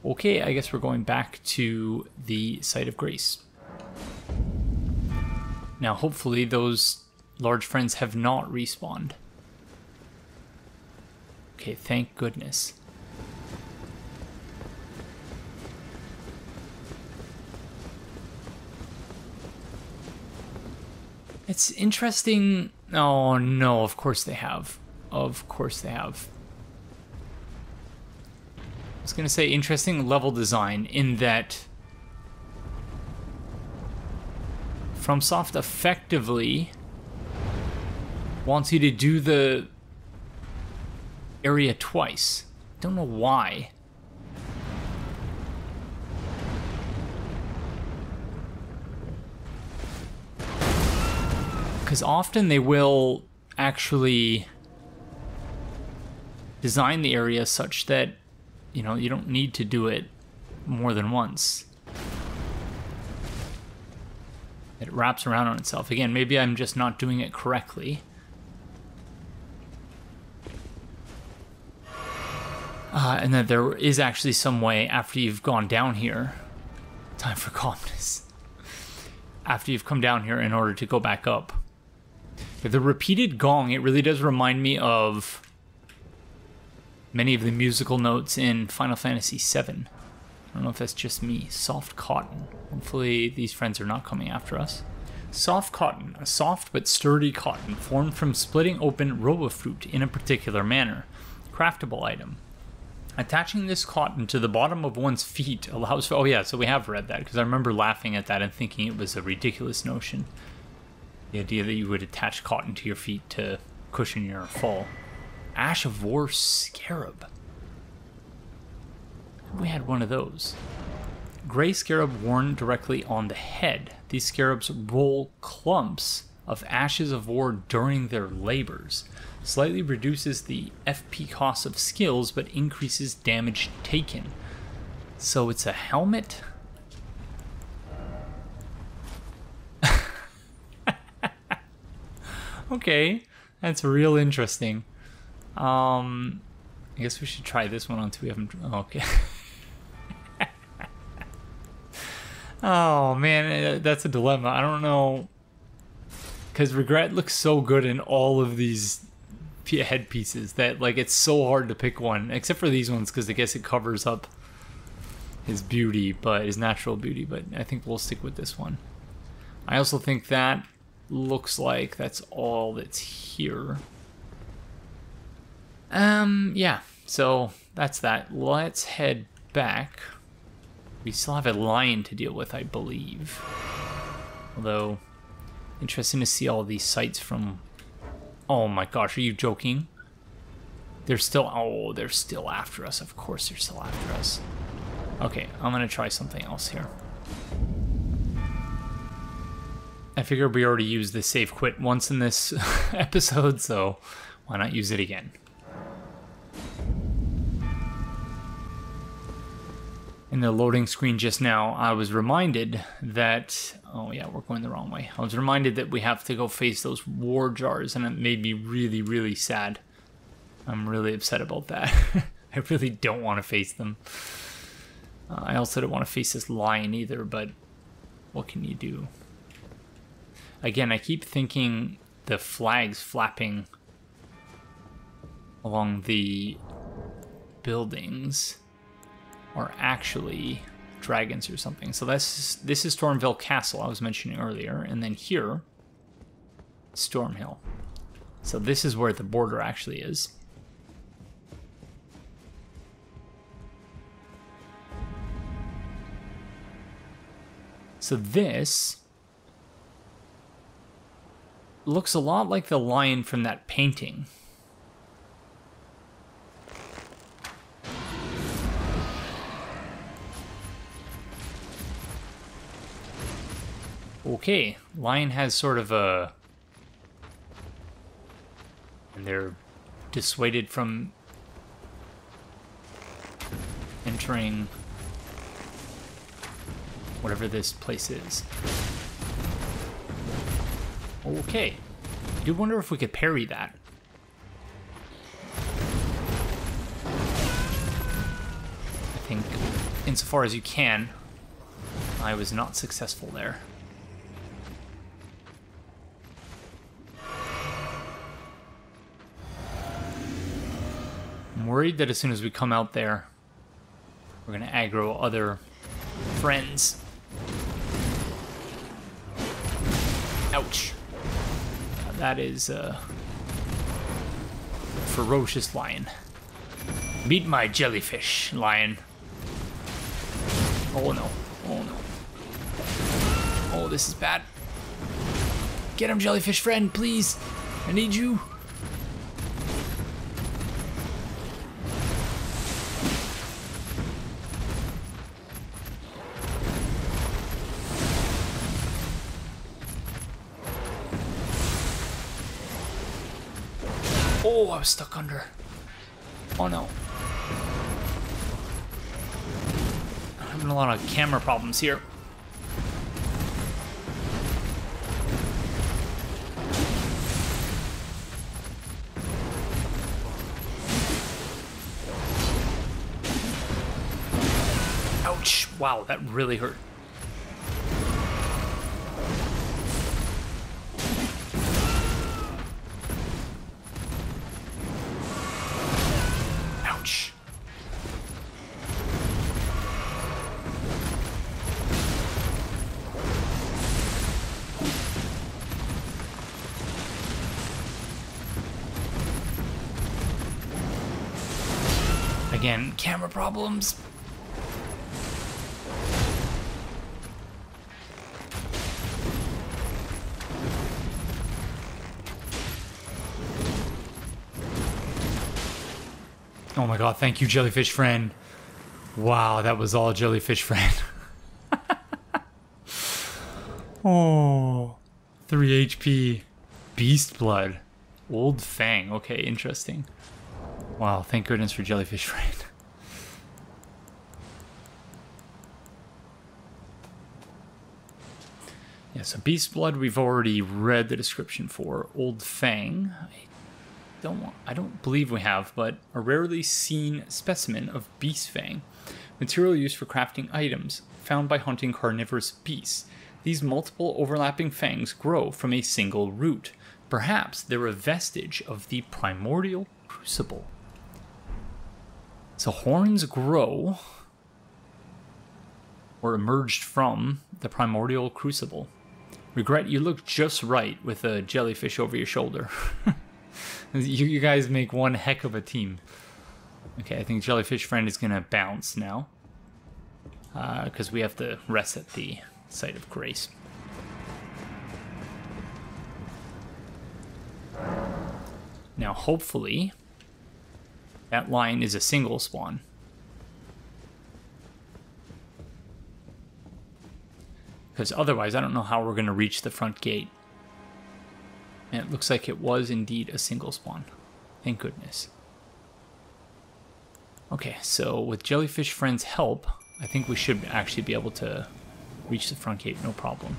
Okay, I guess we're going back to the Site of Grace. Now, hopefully those large friends have not respawned. Okay, thank goodness. It's interesting. Oh no, of course they have. Of course they have. I was going to say interesting level design in that FromSoft effectively wants you to do the area twice. Don't know why. Because often they will actually design the area such that, you know, you don't need to do it more than once. It wraps around on itself. Again, maybe I'm just not doing it correctly. And that there is actually some way after you've gone down here. Time for calmness. After you've come down here in order to go back up. The repeated gong, it really does remind me of many of the musical notes in Final Fantasy VII. I don't know if that's just me. Soft cotton. Hopefully these friends are not coming after us. Soft cotton. A soft but sturdy cotton formed from splitting open rowa fruit in a particular manner. Craftable item. Attaching this cotton to the bottom of one's feet allows for... Oh yeah, so we have read that, because I remember laughing at that and thinking it was a ridiculous notion. The idea that you would attach cotton to your feet to cushion your fall. Ash of War Scarab. We had one of those. Gray scarab worn directly on the head. These scarabs roll clumps of ashes of war during their labors. Slightly reduces the FP cost of skills, but increases damage taken. So it's a helmet? Okay, that's real interesting. I guess we should try this one on two. We haven't. Oh, okay. Oh man, that's a dilemma. I don't know, because Regret looks so good in all of these headpieces that like it's so hard to pick one, except for these ones, because I guess it covers up his beauty, but his natural beauty. But I think we'll stick with this one. I also think that looks like that's all that's here. Yeah, so that's that. Let's head back. We still have a lion to deal with, I believe. Although, interesting to see all these sites from... Oh my gosh, are you joking? They're still... Oh, they're still after us. Of course they're still after us. Okay, I'm gonna try something else here. I figured we already used the save quit once in this episode, so why not use it again? In the loading screen just now, I was reminded that... Oh yeah, we're going the wrong way. I was reminded that we have to go face those war jars, and it made me really, really sad. I'm really upset about that. I really don't want to face them. I also don't want to face this lion either, but what can you do? Again, I keep thinking the flags flapping along the buildings are actually dragons or something. So this is Stormveil Castle I was mentioning earlier, and then here, Stormhill. So this is where the border actually is. So this looks a lot like the lion from that painting. Okay, lion has sort of a... And they're dissuaded from entering whatever this place is. Okay. I do wonder if we could parry that. I think, insofar as you can, I was not successful there. I'm worried that as soon as we come out there, we're going to aggro other friends. Ouch. That is a ferocious lion. Meet my jellyfish, lion. Oh no. Oh no. Oh, this is bad. Get him, jellyfish friend, please. I need you. Oh, I was stuck under. Oh no. I'm having a lot of camera problems here. Ouch. Wow, that really hurt. Again, camera problems. Oh my god, thank you, jellyfish friend. Wow, that was all jellyfish friend. Oh, 3 HP. Beast blood. Old Fang. Okay, interesting. Wow, thank goodness for jellyfish friend. Yeah, so Beast Blood we've already read the description for. Old Fang, I don't believe we have, but a rarely seen specimen of beast fang. Material used for crafting items, found by hunting carnivorous beasts. These multiple overlapping fangs grow from a single root. Perhaps they're a vestige of the primordial crucible. So horns grow or emerged from the primordial crucible. Regret you look just right with a jellyfish over your shoulder. You guys make one heck of a team. Okay, I think jellyfish friend is gonna bounce now. Because we have to rest at the site of grace. Now hopefully that line is a single spawn. Because otherwise, I don't know how we're going to reach the front gate. And it looks like it was indeed a single spawn. Thank goodness. Okay, so with Jellyfish Friend's help, I think we should actually be able to reach the front gate, no problem.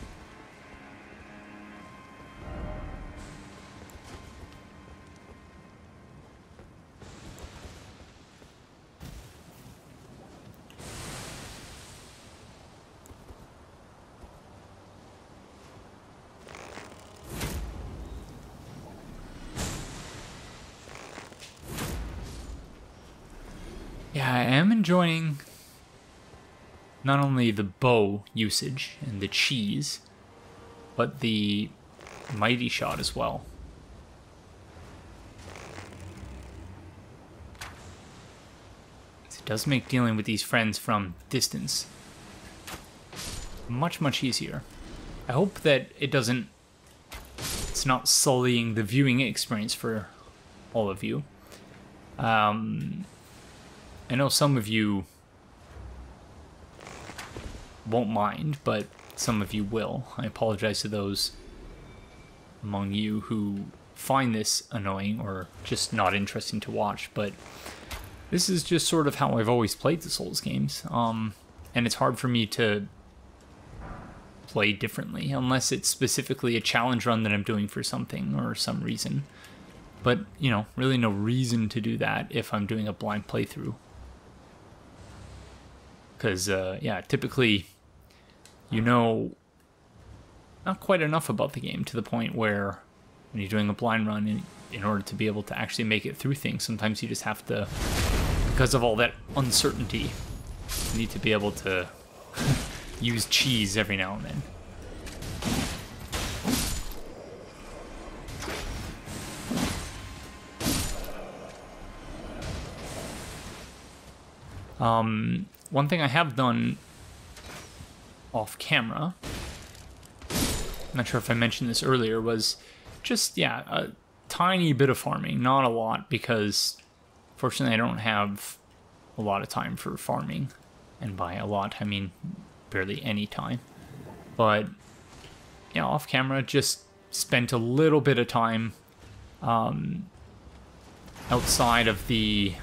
Yeah, I am enjoying not only the bow usage and the cheese, but the mighty shot as well. It does make dealing with these friends from distance much, much easier. I hope that it's not sullying the viewing experience for all of you. I know some of you won't mind, but some of you will. I apologize to those among you who find this annoying or just not interesting to watch, but this is just sort of how I've always played the Souls games, and it's hard for me to play differently unless it's specifically a challenge run that I'm doing for something or some reason. But, you know, really no reason to do that if I'm doing a blind playthrough. Because, yeah, typically, you know not quite enough about the game to the point where when you're doing a blind run, in order to be able to actually make it through things, sometimes you just have to, because of all that uncertainty, you need to be able to use cheese every now and then. One thing I have done off camera, I'm not sure if I mentioned this earlier, was just, yeah, a tiny bit of farming, not a lot, because fortunately I don't have a lot of time for farming, and by a lot I mean barely any time. But yeah, off camera, just spent a little bit of time outside of the,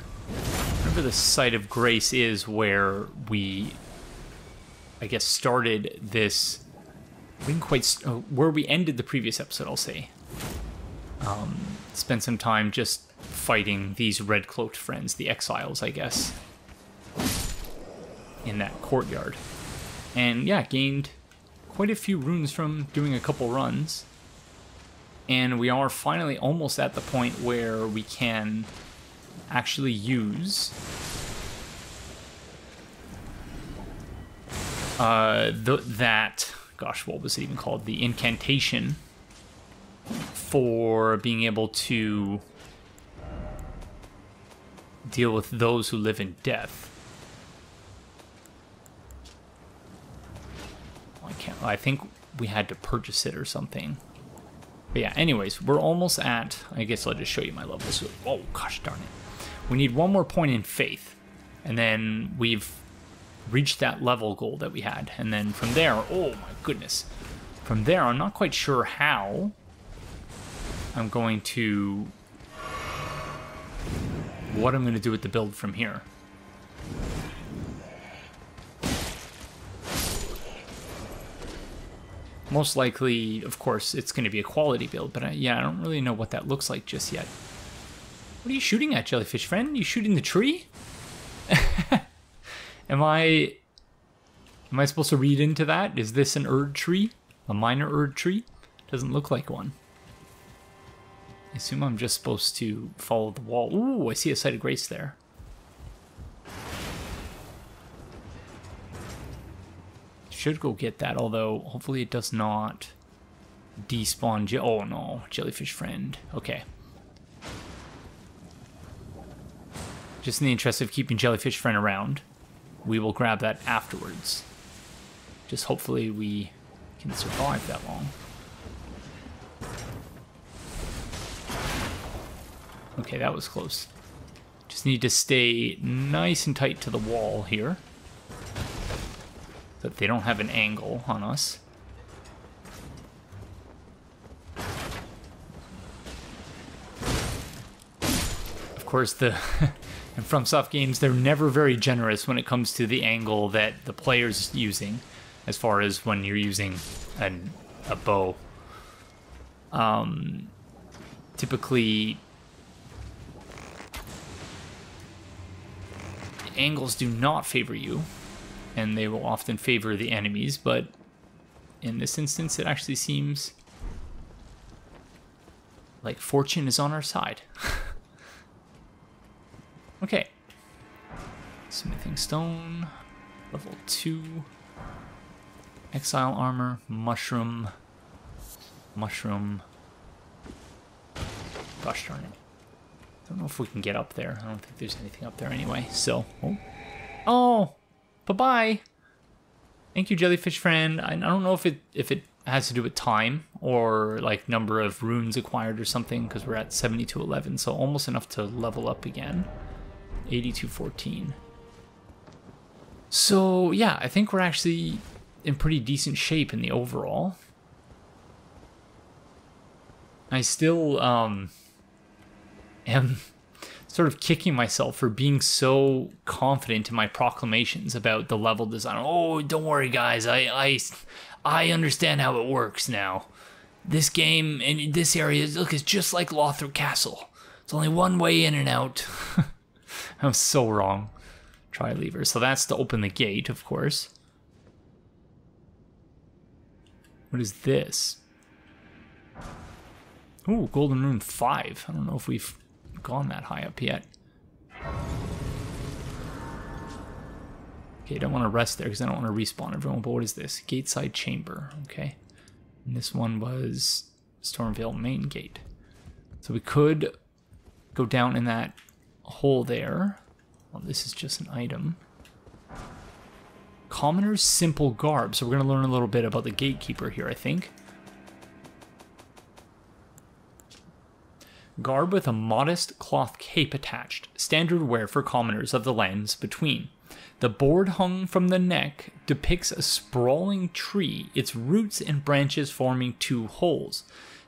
wherever the Site of Grace is, where we, I guess, started this. We didn't quite where we ended the previous episode, I'll say. Spent some time just fighting these red-cloaked friends, the exiles, I guess, in that courtyard. And yeah, gained quite a few runes from doing a couple runs. And we are finally almost at the point where we can actually use that, gosh, what was it even called? The incantation for being able to deal with those who live in death. I think we had to purchase it or something. But yeah, anyways, we're almost at, I guess I'll just show you my levels. Oh, gosh darn it. We need one more point in faith, and then we've reached that level goal that we had. And then from there, oh my goodness. From there, I'm not quite sure how I'm going to, what I'm going to do with the build from here. Most likely, of course, it's going to be a quality build, but yeah, I don't really know what that looks like just yet. What are you shooting at, jellyfish friend? You shooting the tree? Am I supposed to read into that? Is this an Erd tree? A minor Erd tree? Doesn't look like one. I assume I'm just supposed to follow the wall. Ooh, I see a Site of Grace there. Should go get that, although hopefully it does not despawn. Oh no, jellyfish friend. Okay. Just in the interest of keeping jellyfish friend around, we will grab that afterwards. Just hopefully we can survive that long. Okay, that was close. Just need to stay nice and tight to the wall here. that they don't have an angle on us. Of course, in FromSoft games, they're never very generous when it comes to the angle that the player's using, as far as when you're using a bow. Typically, angles do not favor you, and they will often favor the enemies, but in this instance, it actually seems like fortune is on our side. Okay. Smithing stone, level 2, exile armor, mushroom. Gosh darn it. I don't know if we can get up there. I don't think there's anything up there anyway, so. Oh, bye-bye. Thank you, jellyfish friend. I don't know if it has to do with time or like number of runes acquired or something, because we're at 7211, so almost enough to level up again. 8214. So yeah, I think we're actually in pretty decent shape in the overall. I still am sort of kicking myself for being so confident in my proclamations about the level design. Oh, don't worry guys, I understand how it works now. This game and this area, look, is just like Lothrop Castle. It's only one way in and out. I was so wrong. Try lever. So that's to open the gate, of course. What is this? Ooh, Golden Rune 5. I don't know if we've gone that high up yet. Okay, I don't want to rest there because I don't want to respawn everyone, but what is this? Gateside Chamber, okay. And this one was Stormveil Main Gate. So we could go down in that hole there. Well, this is just an item. Commoner's Simple Garb. So we're going to learn a little bit about the Gatekeeper here, I think. Garb with a modest cloth cape attached. Standard wear for commoners of the lands between. The board hung from the neck depicts a sprawling tree, its roots and branches forming two holes.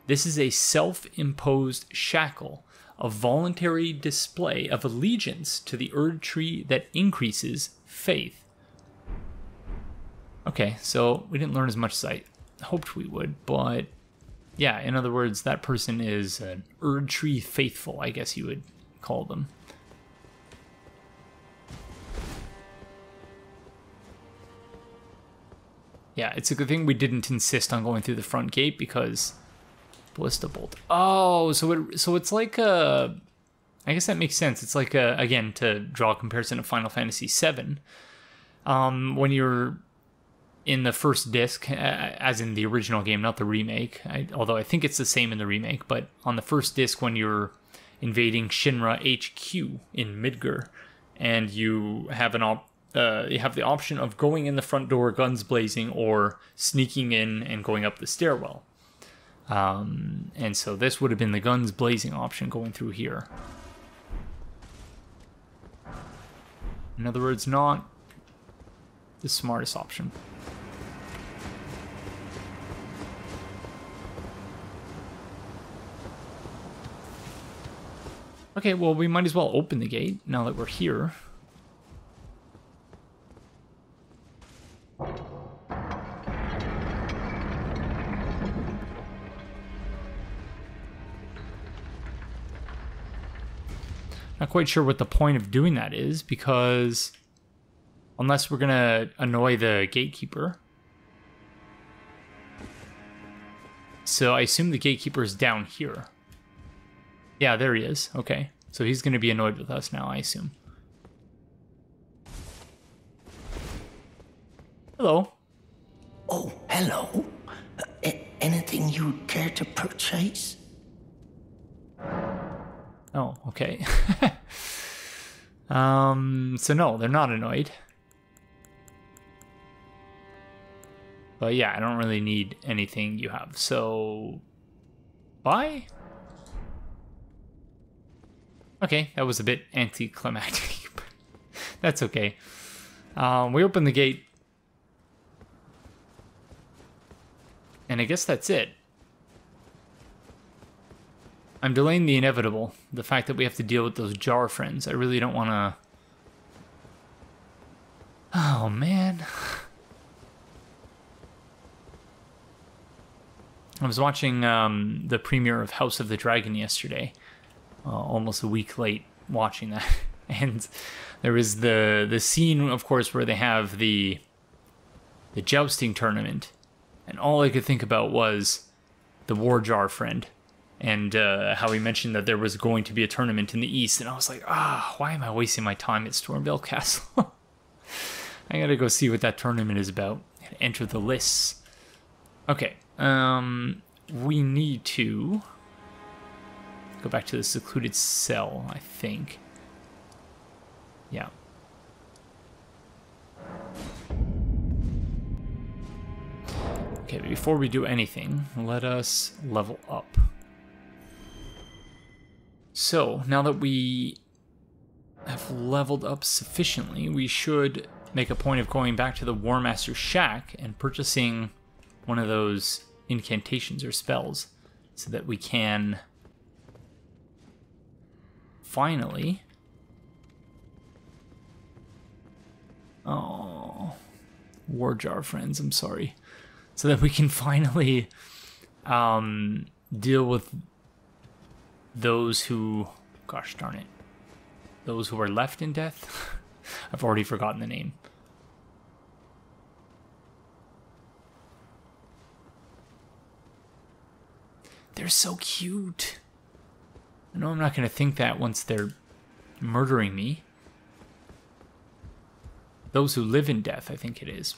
This is a self-imposed shackle, a voluntary display of allegiance to the Erd tree that increases faith. Okay, so we didn't learn as much as I hoped we would, but yeah, in other words, that person is an Erd tree faithful, I guess you would call them. Yeah, it's a good thing we didn't insist on going through the front gate because Ballista Bolt. Oh, so it's like a, I guess that makes sense. It's like a, again, to draw a comparison to Final Fantasy VII. When you're in the first disc, as in the original game, not the remake, although I think it's the same in the remake, but on the first disc when you're invading Shinra HQ in Midgar, and you have you have the option of going in the front door, guns blazing, or sneaking in and going up the stairwell. And so this would have been the guns blazing option going through here. In other words, not the smartest option. Okay, well, we might as well open the gate now that we're here. Not quite sure what the point of doing that is, because unless we're gonna annoy the gatekeeper. So I assume the gatekeeper is down here. Yeah, there he is. Okay, so he's gonna be annoyed with us now, I assume. Hello.
Oh, hello. Anything you'd care to purchase?
Oh, okay. So no, they're not annoyed. But yeah, I don't really need anything you have, so bye? Okay, that was a bit anticlimactic, but that's okay. We opened the gate And I guess that's it. I'm delaying the inevitable. The fact that we have to deal with those jar friends. I really don't want to... Oh, man. I was watching the premiere of House of the Dragon yesterday. Almost a week late watching that. And there was the scene, of course, where they have the jousting tournament. And all I could think about was the war jar friend. And how he mentioned that there was going to be a tournament in the east. And I was like, why am I wasting my time at Stormveil Castle? I gotta go see what that tournament is about. Enter the lists. Okay. We need to go back to the Secluded Cell, I think. Yeah. Okay, but before we do anything, let us level up. So, now that we have leveled up sufficiently, we should make a point of going back to the Warmaster shack and purchasing one of those incantations or spells so that we can finally... Oh, war jar friends, I'm sorry. So that we can finally deal with those who, gosh darn it, those who are left in death. I've already forgotten the name. They're so cute. I know I'm not going to think that once they're murdering me. Those who live in death, I think it is.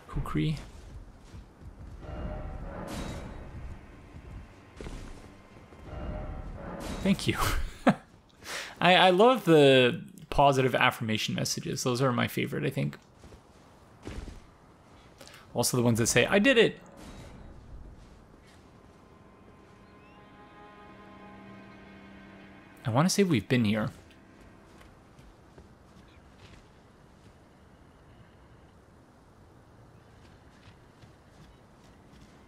Kukri. Thank you. I love the positive affirmation messages. Those are my favorite, I think. Also the ones that say, I did it! I want to say we've been here.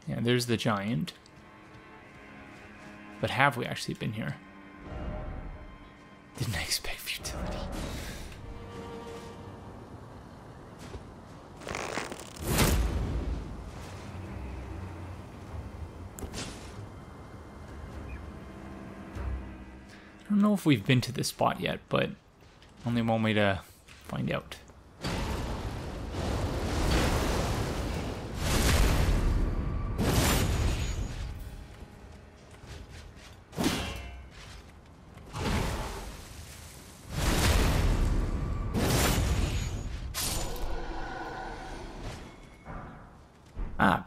Yeah, there's the giant. But have we actually been here? Didn't expect futility. I don't know if we've been to this spot yet, but only one way to find out.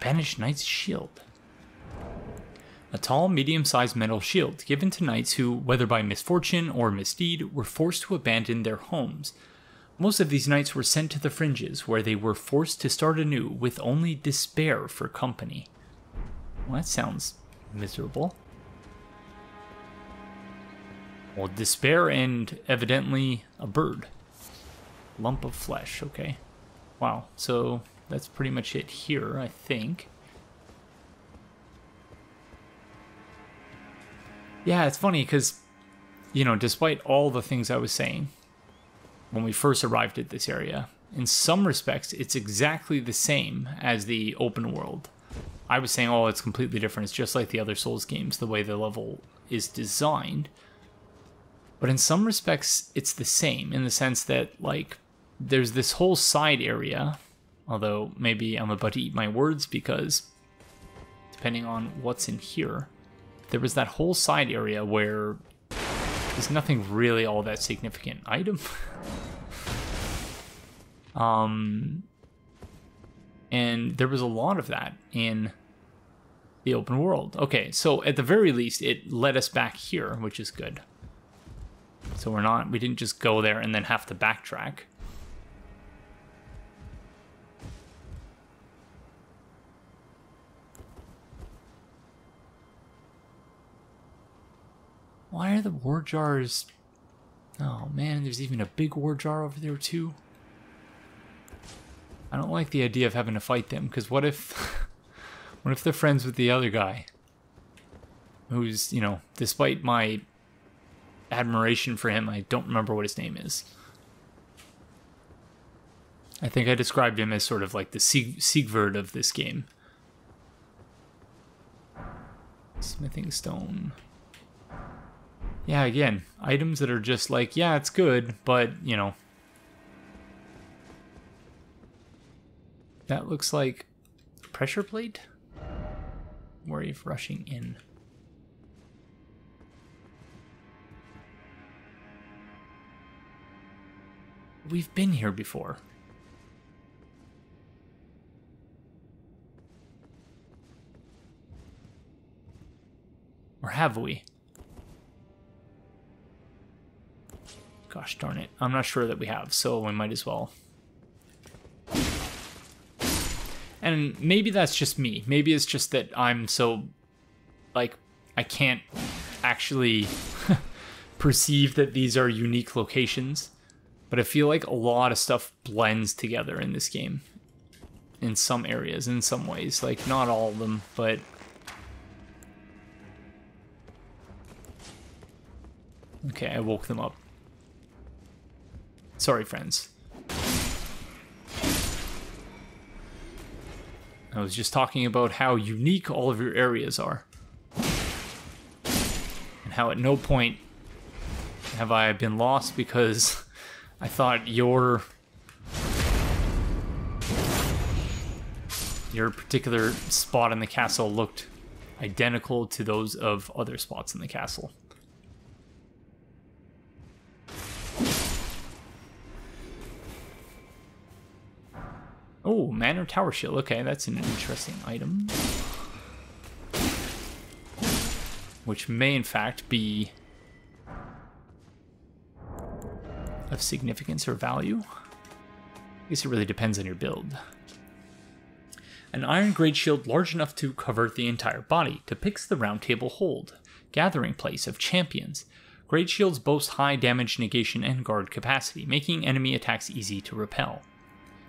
Banished Knight's Shield. A tall, medium-sized metal shield given to knights who, whether by misfortune or misdeed, were forced to abandon their homes. Most of these knights were sent to the fringes, where they were forced to start anew with only despair for company. Well, that sounds miserable. Well, despair and evidently a bird. Lump of flesh, okay. Wow, so that's pretty much it here, I think. Yeah, it's funny because, you know, despite all the things I was saying when we first arrived at this area, in some respects, it's exactly the same as the open world. I was saying, oh, it's completely different. It's just like the other Souls games, the way the level is designed. But in some respects, it's the same in the sense that, like, there's this whole side area. Although, maybe I'm about to eat my words because, depending on what's in here, there was that whole side area where there's nothing really all that significant item. And there was a lot of that in the open world. Okay, so at the very least, it led us back here, which is good. So we didn't just go there and then have to backtrack. Why are the war jars... Oh man, there's even a big war jar over there too. I don't like the idea of having to fight them, because what if What if they're friends with the other guy? Who's, you know, despite my admiration for him, I don't remember what his name is. I think I described him as sort of like the Siegward of this game. Smithing stone. Yeah, again, items that are just like, yeah, it's good, but, you know. That looks like pressure plate? Worry of rushing in. We've been here before. Or have we? Gosh darn it. I'm not sure that we have, so we might as well. And maybe that's just me. Maybe it's just that I'm so, like, I can't actually perceive that these are unique locations. But I feel like a lot of stuff blends together in this game. In some areas, in some ways. Like, not all of them, but... Okay, I woke them up. Sorry, friends. I was just talking about how unique all of your areas are. And how at no point have I been lost because I thought your particular spot in the castle looked identical to those of other spots in the castle. Oh, Manor Tower Shield. Okay, that's an interesting item. Which may, in fact, be of significance or value. I guess it really depends on your build. An iron great shield large enough to cover the entire body depicts the Roundtable Hold, gathering place of champions. Great shields boast high damage negation and guard capacity, making enemy attacks easy to repel.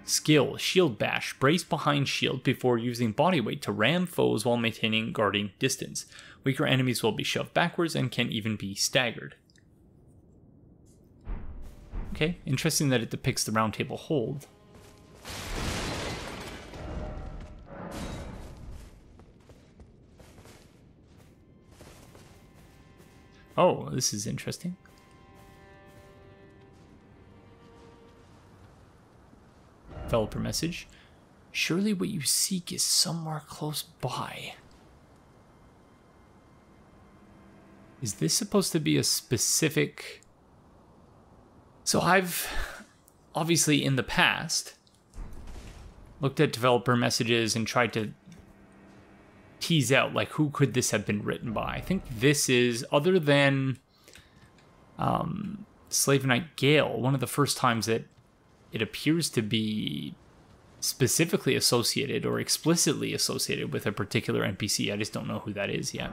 Skill, Shield Bash, brace behind shield before using body weight to ram foes while maintaining guarding distance. Weaker enemies will be shoved backwards and can even be staggered. Okay, interesting that it depicts the Roundtable Hold. Oh, this is interesting. Developer message. Surely what you seek is somewhere close by. Is this supposed to be a specific... So I've obviously in the past looked at developer messages and tried to tease out like who could this have been written by. I think this is, other than Slave Knight Gale, one of the first times that it appears to be specifically associated or explicitly associated with a particular NPC. I just don't know who that is yet.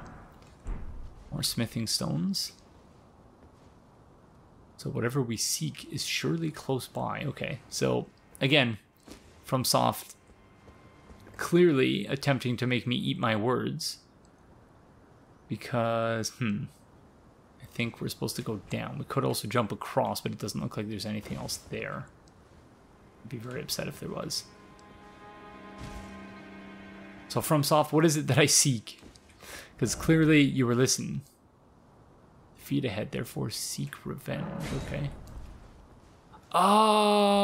More smithing stones. So whatever we seek is surely close by. Okay, so again, FromSoft clearly attempting to make me eat my words. Because, I think we're supposed to go down. We could also jump across, but it doesn't look like there's anything else there. I'd be very upset if there was. So FromSoft, what is it that I seek? Because clearly you were listening. Feet ahead, therefore seek revenge. Okay. Oh!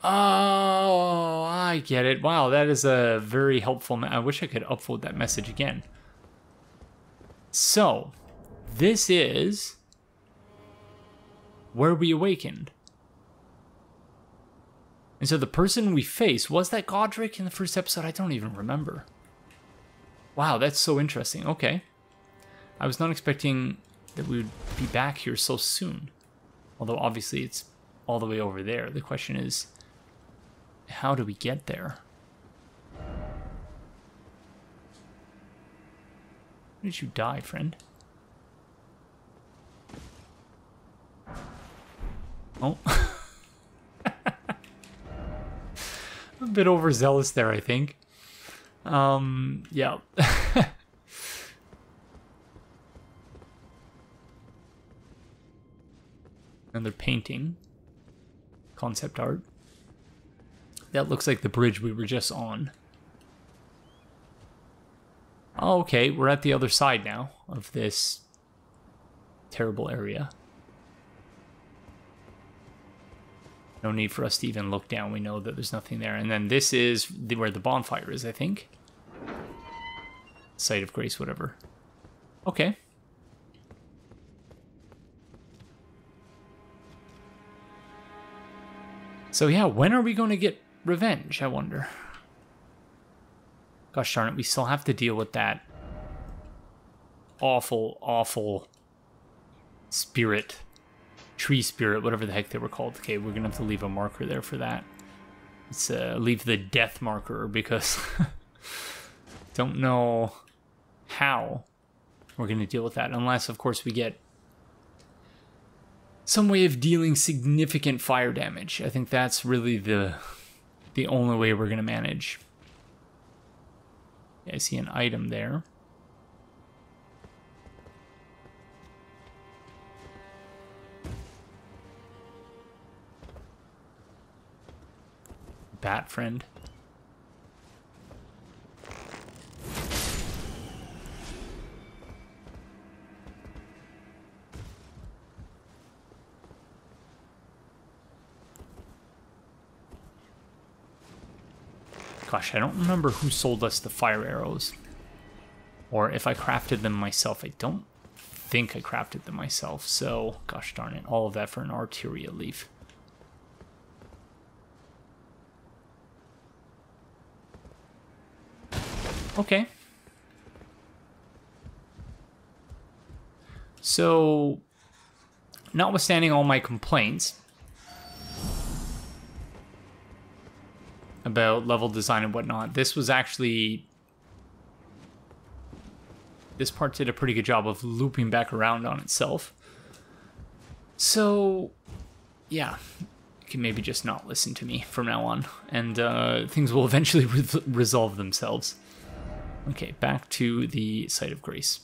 Oh, I get it. Wow, that is a very helpful... I wish I could upload that message again. So, this is where we awakened. And so the person we faced, was that Godrick in the first episode? I don't even remember. Wow, that's so interesting. Okay. I was not expecting that we would be back here so soon. Although obviously it's all the way over there. The question is, how do we get there? Where did you die, friend? Oh. bit overzealous there, I think. Yeah. Another painting. Concept art. That looks like the bridge we were just on. Oh, okay, we're at the other side now of this terrible area. No need for us to even look down. We know that there's nothing there. And then this is where the bonfire is, I think. Site of Grace, whatever. Okay. So yeah, when are we going to get revenge, I wonder? Gosh darn it, we still have to deal with that awful, awful spirit. Tree spirit, whatever the heck they were called. Okay, we're going to have to leave a marker there for that. Let's leave the death marker because don't know how we're going to deal with that. Unless, of course, we get some way of dealing significant fire damage. I think that's really the only way we're going to manage. Yeah, I see an item there. Bat friend. Gosh, I don't remember who sold us the fire arrows. Or if I crafted them myself. I don't think I crafted them myself. So, gosh darn it. All of that for an arteria leaf. Okay. So, notwithstanding all my complaints about level design and whatnot, this was actually... This part did a pretty good job of looping back around on itself. So, yeah. You can maybe just not listen to me from now on. And things will eventually resolve themselves. Okay, back to the Site of Grace.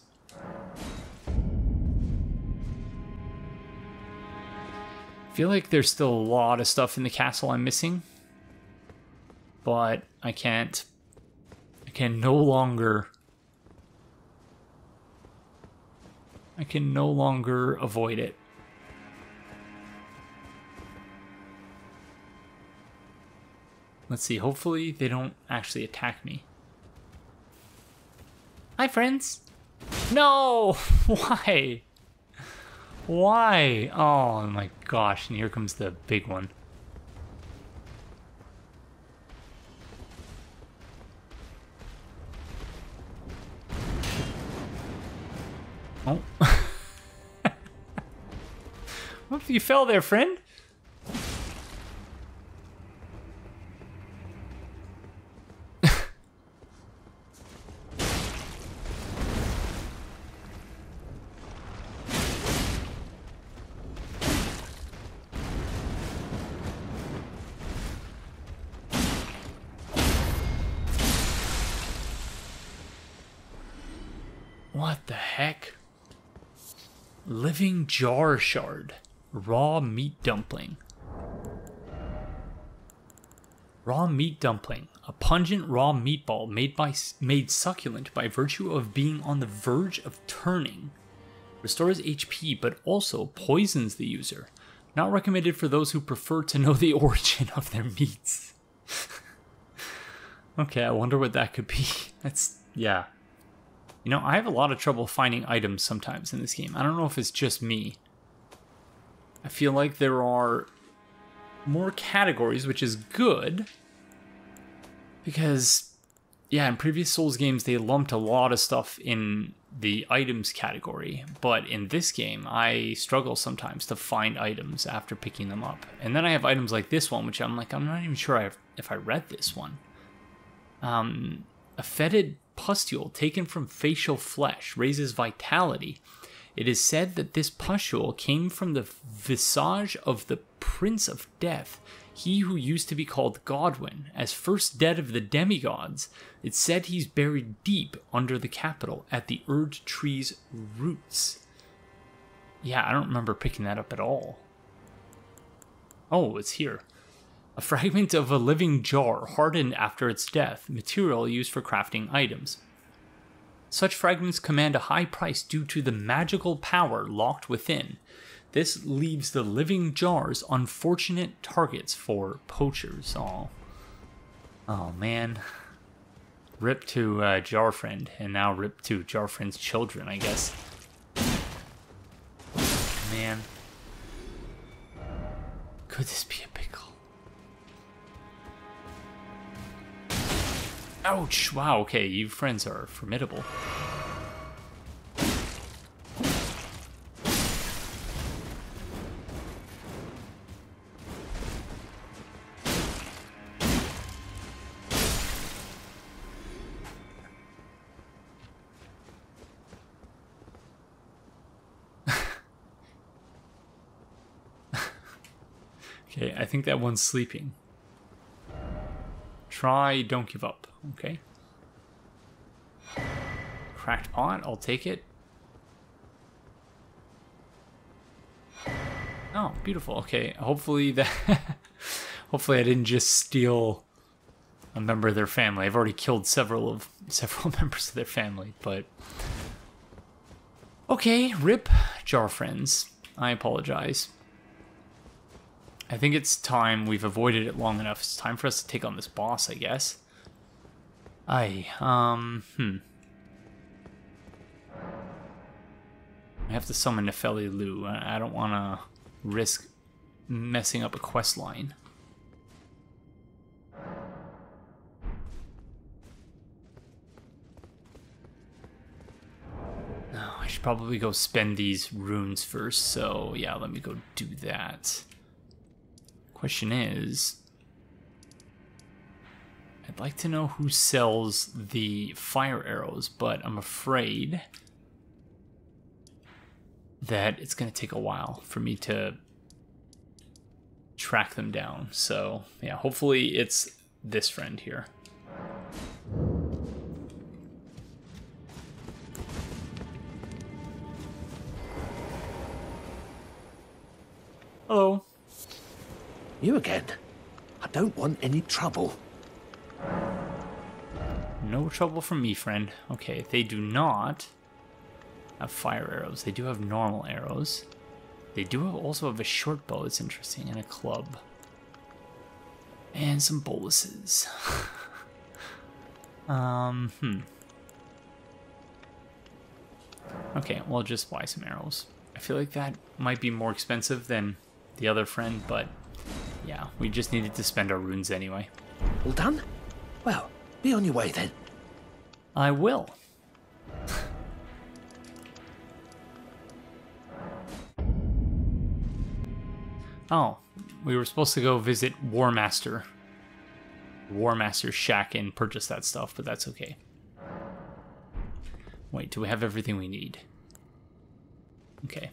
I feel like there's still a lot of stuff in the castle I'm missing. But I can no longer avoid it. Let's see, hopefully they don't actually attack me. Hi, friends. No! Why? Why? Oh my gosh, and here comes the big one. Oh. What if you fell there, friend? What the heck? Living jar shard. Raw meat dumpling. Raw meat dumpling. A pungent raw meatball made succulent by virtue of being on the verge of turning. Restores HP, but also poisons the user. Not recommended for those who prefer to know the origin of their meats. Okay, I wonder what that could be. That's, yeah. You know, I have a lot of trouble finding items sometimes in this game. I don't know if it's just me. I feel like there are more categories, which is good. Because, yeah, in previous Souls games, they lumped a lot of stuff in the items category. But in this game, I struggle sometimes to find items after picking them up. And then I have items like this one, which I'm like, I'm not even sure if I read this one. A fetid pustule taken from facial flesh raises vitality. It is said that this pustule came from the visage of the Prince of Death. He who used to be called Godwyn, as first dead of the demigods, it's said he's buried deep under the capital at the Erd Tree's roots. Yeah, I don't remember picking that up at all. Oh, it's here. A fragment of a living jar hardened after its death, material used for crafting items. Such fragments command a high price due to the magical power locked within. This leaves the living jars unfortunate targets for poachers. Oh man. Rip to Jarfriend, and now rip to Jarfriend's children, I guess. Man. Could this be a pickle? Ouch! Wow, okay, you friends are formidable. Okay, I think that one's sleeping. Try, don't give up. Okay. Cracked pot, I'll take it. Oh, beautiful. Okay, hopefully that... hopefully I didn't just steal a member of their family. I've already killed several members of their family, but... Okay, rip jar friends. I apologize. I think it's time. We've avoided it long enough. It's time for us to take on this boss, I guess. I have to summon Nefeli Lu. I don't want to risk messing up a quest line. No, I should probably go spend these runes first. So yeah, let me go do that. Question is, I'd like to know who sells the fire arrows, but I'm afraid that it's going to take a while for me to track them down. So, yeah, hopefully it's this friend here. Hello.
You again? I don't want any trouble.
No trouble from me, friend. Okay, they do not have fire arrows. They do have normal arrows. They do also have a short bow. That's interesting, and a club. And some boluses. Okay, well, just buy some arrows. I feel like that might be more expensive than the other friend, but yeah, we just needed to spend our runes anyway.
All done? Well, be on your way then.
I will. Oh, we were supposed to go visit Warmaster's shack and purchase that stuff, but that's okay. Wait, do we have everything we need? Okay.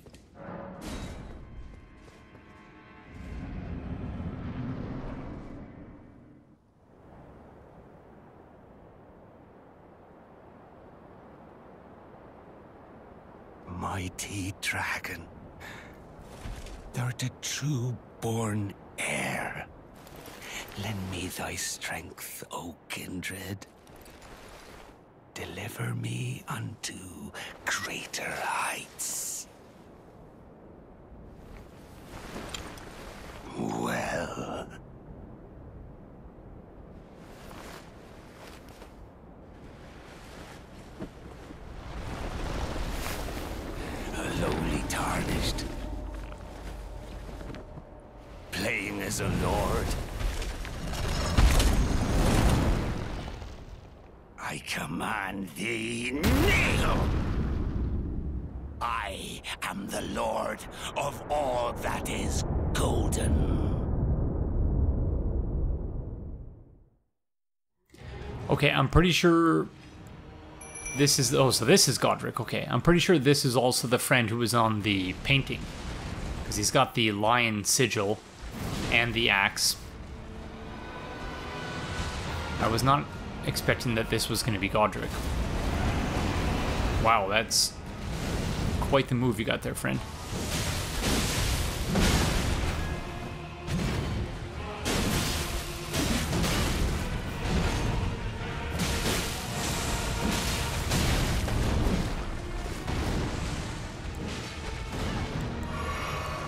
Mighty dragon, thou'rt a true-born heir. Lend me thy strength, O kindred. Deliver me unto greater heights. Well... lowly tarnished, playing as a lord. I command thee, kneel! I am the lord of all that is golden.
Okay, I'm pretty sure this is... Oh, so this is Godrick. Okay, I'm pretty sure this is also the friend who was on the painting. Because he's got the lion sigil and the axe I was not expecting that this was going to be Godrick. Wow, that's quite the move you got there, friend.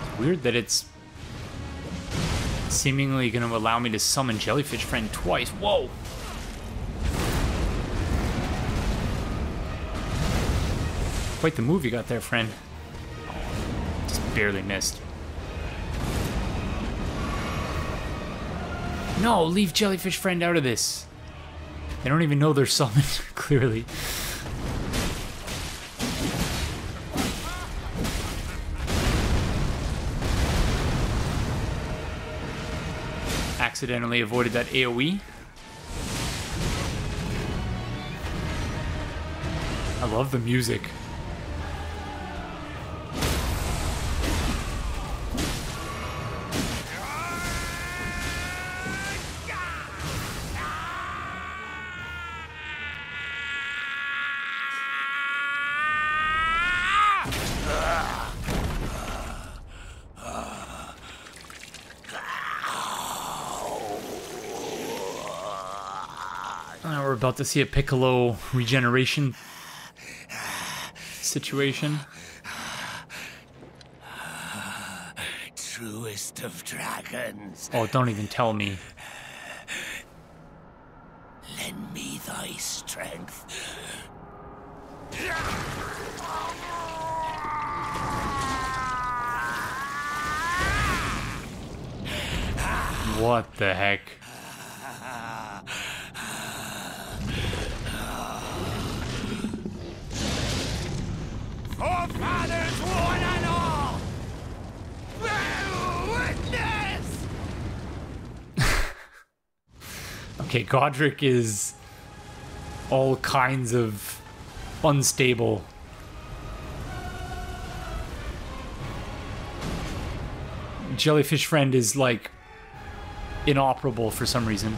It's weird that it's seemingly going to allow me to summon Jellyfish Friend twice. Whoa! Quite the move you got there, friend. Just barely missed. No, leave Jellyfish Friend out of this. They don't even know they're summoned, clearly. Accidentally avoided that AoE. I love the music. We're about to see a Piccolo regeneration situation.
Truest of dragons.
Oh, don't even tell me.
Lend me thy strength.
What the heck?
Forefathers, one and all! Bear witness!
Okay, Godrick is all kinds of unstable. Jellyfish Friend is like inoperable for some reason.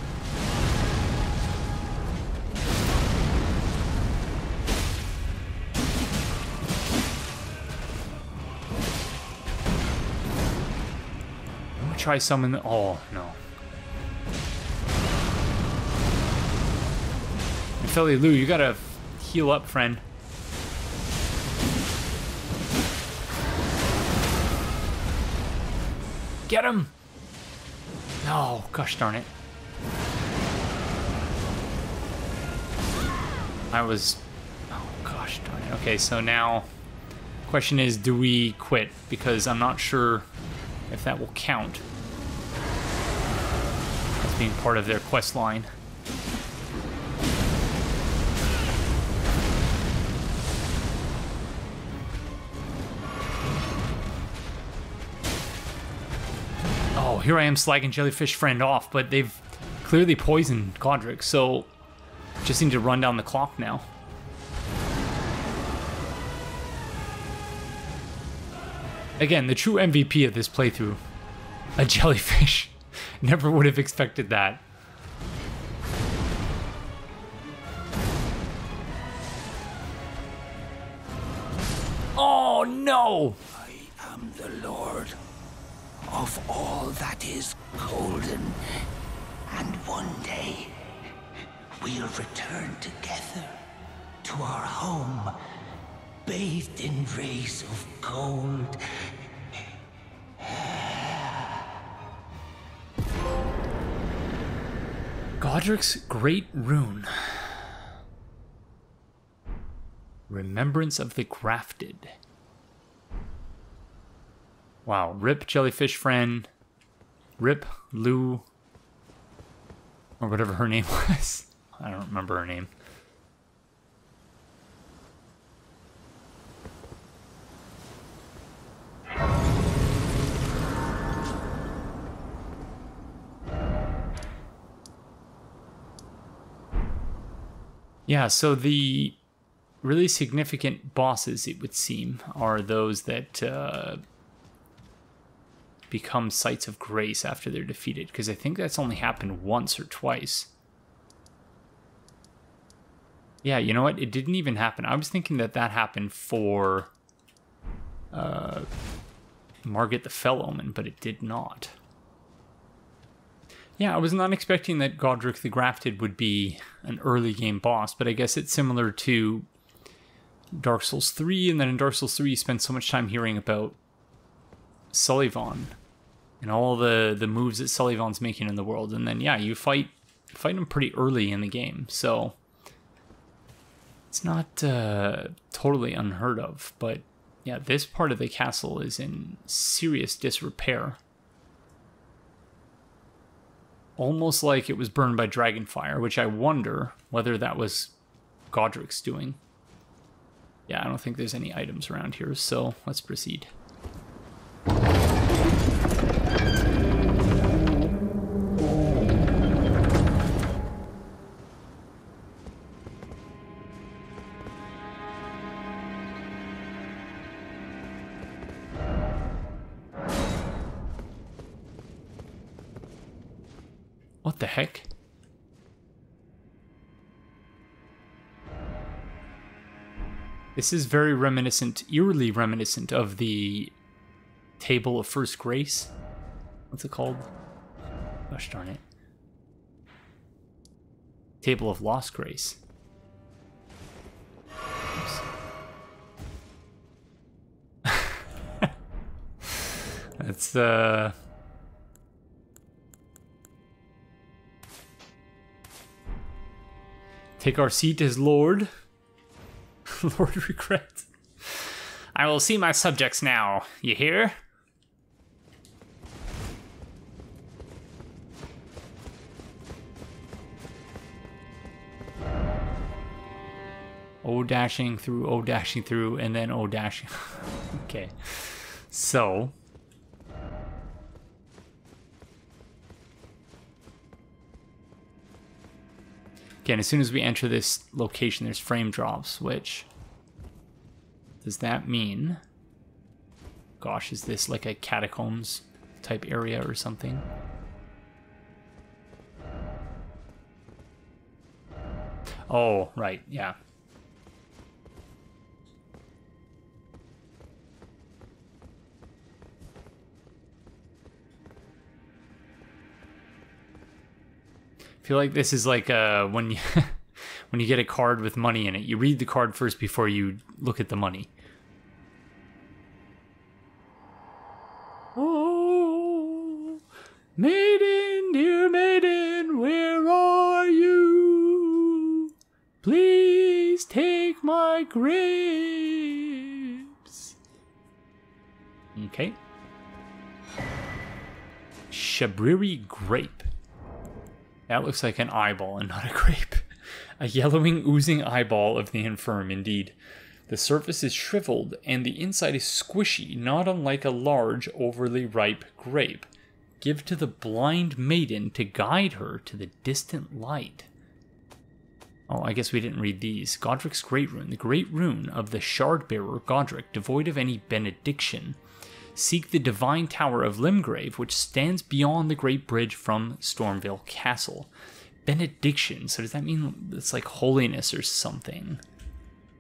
Try summon the... Oh, no. Philly Lou, you gotta heal up, friend. Get him! No, gosh darn it. I was... Oh, gosh darn it. Okay, so now... Question is, do we quit? Because I'm not sure if that will count as being part of their quest line. Oh, here I am slagging Jellyfish Friend off, but they've clearly poisoned Godrick, so just need to run down the clock now. Again, the true MVP of this playthrough, a jellyfish. Never would have expected that. Oh no!
I am the Lord of all that is golden, and one day we'll return together to our home, bathed in rays of gold.
Godrick's Great Rune. Remembrance of the Grafted. Wow, rip Jellyfish Friend, rip Lou, or whatever her name was. I don't remember her name. Yeah, so the really significant bosses, it would seem, are those that become Sites of Grace after they're defeated, because I think that's only happened once or twice. Yeah, you know what? It didn't even happen. I was thinking that happened for Margaret the Fell Omen, but it did not. Yeah, I was not expecting that Godrick the Grafted would be an early game boss, but I guess it's similar to Dark Souls 3, and then in Dark Souls 3 you spend so much time hearing about Sullivan and all the moves that Sullivan's making in the world, and then yeah, you fight him pretty early in the game, so it's not totally unheard of. But yeah, this part of the castle is in serious disrepair. Almost like it was burned by dragonfire, which I wonder whether that was Godrick's doing. Yeah, I don't think there's any items around here, so let's proceed. What the heck? This is very reminiscent, eerily reminiscent of the Table of First Grace. What's it called? Gosh darn it. Table of Lost Grace. Oops. That's take our seat as Lord. Lord Regret. I will see my subjects now, you hear? O dashing through, and then O dashing. Okay. So. Again, as soon as we enter this location, there's frame drops, which... Does that mean... Gosh, is this like a catacombs type area or something? Oh, right, yeah. I feel like this is like when you when you get a card with money in it, you read the card first before you look at the money. Oh, maiden, dear maiden, where are you? Please take my grapes. Okay. Shabriri grape. That looks like an eyeball and not a grape. A yellowing, oozing eyeball of the infirm, indeed. The surface is shriveled, and the inside is squishy, not unlike a large, overly ripe grape. Give to the blind maiden to guide her to the distant light. Oh, I guess we didn't read these. Godrick's Great Rune. The Great Rune of the Shard-Bearer Godrick, devoid of any benediction. Seek the Divine Tower of Limgrave, which stands beyond the Great Bridge from Stormveil Castle. Benediction, so does that mean it's like holiness or something?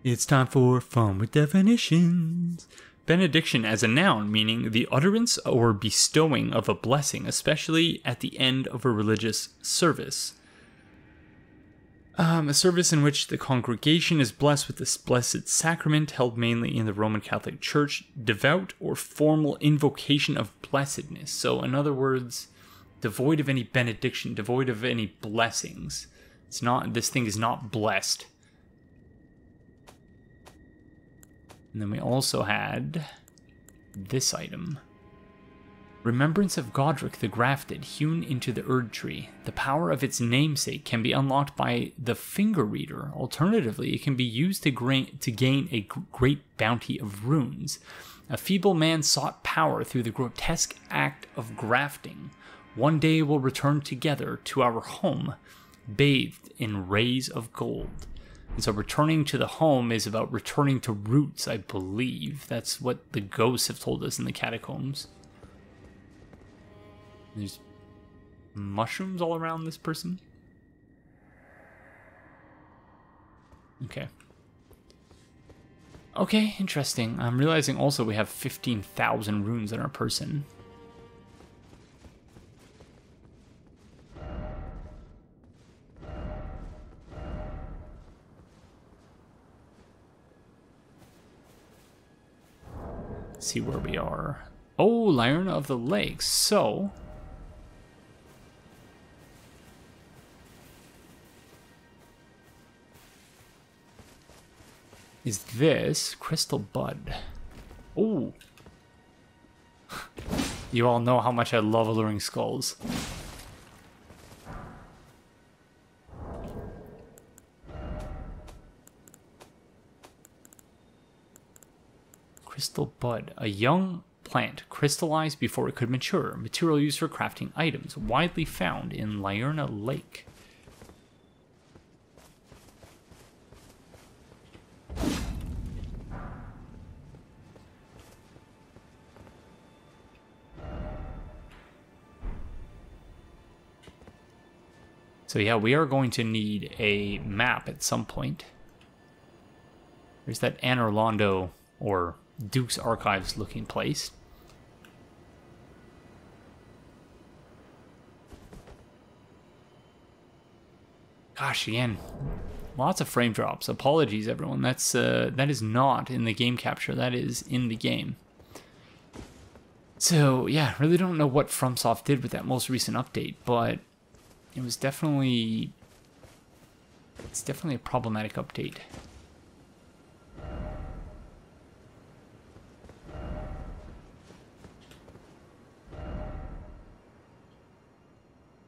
It's time for fun with definitions. Benediction as a noun, meaning the utterance or bestowing of a blessing, especially at the end of a religious service. A service in which the congregation is blessed with this blessed sacrament held mainly in the Roman Catholic Church, devout or formal invocation of blessedness. So in other words, devoid of any benediction, devoid of any blessings. It's not, this thing is not blessed. And then we also had this item. Remembrance of Godrick the Grafted, hewn into the Erd Tree. The power of its namesake can be unlocked by the Finger Reader. Alternatively, it can be used to gain a great bounty of runes. A feeble man sought power through the grotesque act of grafting. One day we'll return together to our home, bathed in rays of gold. And so returning to the home is about returning to roots, I believe. That's what the ghosts have told us in the catacombs. There's mushrooms all around this person. Okay. Okay, interesting. I'm realizing also we have 15,000 runes on our person. Let's see where we are. Oh, Liurnia of the Lakes. So... is this Crystal Bud? Oh. You all know how much I love Alluring Skulls. Crystal Bud, a young plant crystallized before it could mature. Material used for crafting items, widely found in Liurnia Lake. So yeah, we are going to need a map at some point. There's that Anor Londo, or Duke's Archives looking place. Gosh, again, lots of frame drops. Apologies, everyone. That is not in the game capture. That is in the game. So yeah, really don't know what FromSoft did with that most recent update, but it was definitely... it's definitely a problematic update.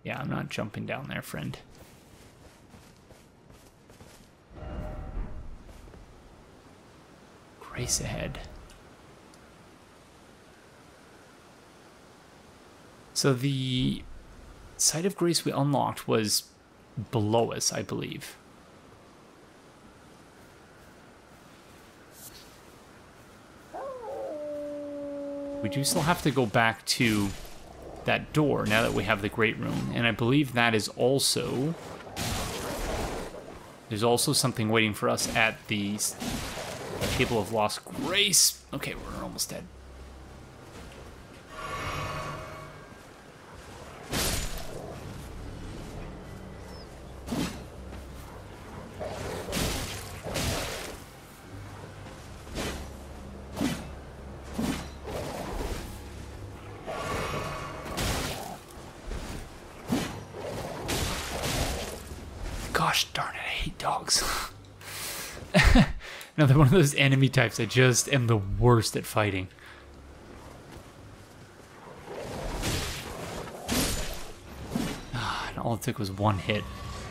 Yeah, I'm not jumping down there, friend. Grace ahead. So the Site of Grace we unlocked was below us, I believe. We do still have to go back to that door now that we have the Great Rune, and I believe that is also... there's also something waiting for us at the Table of Lost Grace. Okay, we're almost dead. Gosh darn it, I hate dogs. Another one of those enemy types I just am the worst at fighting. And all it took was one hit.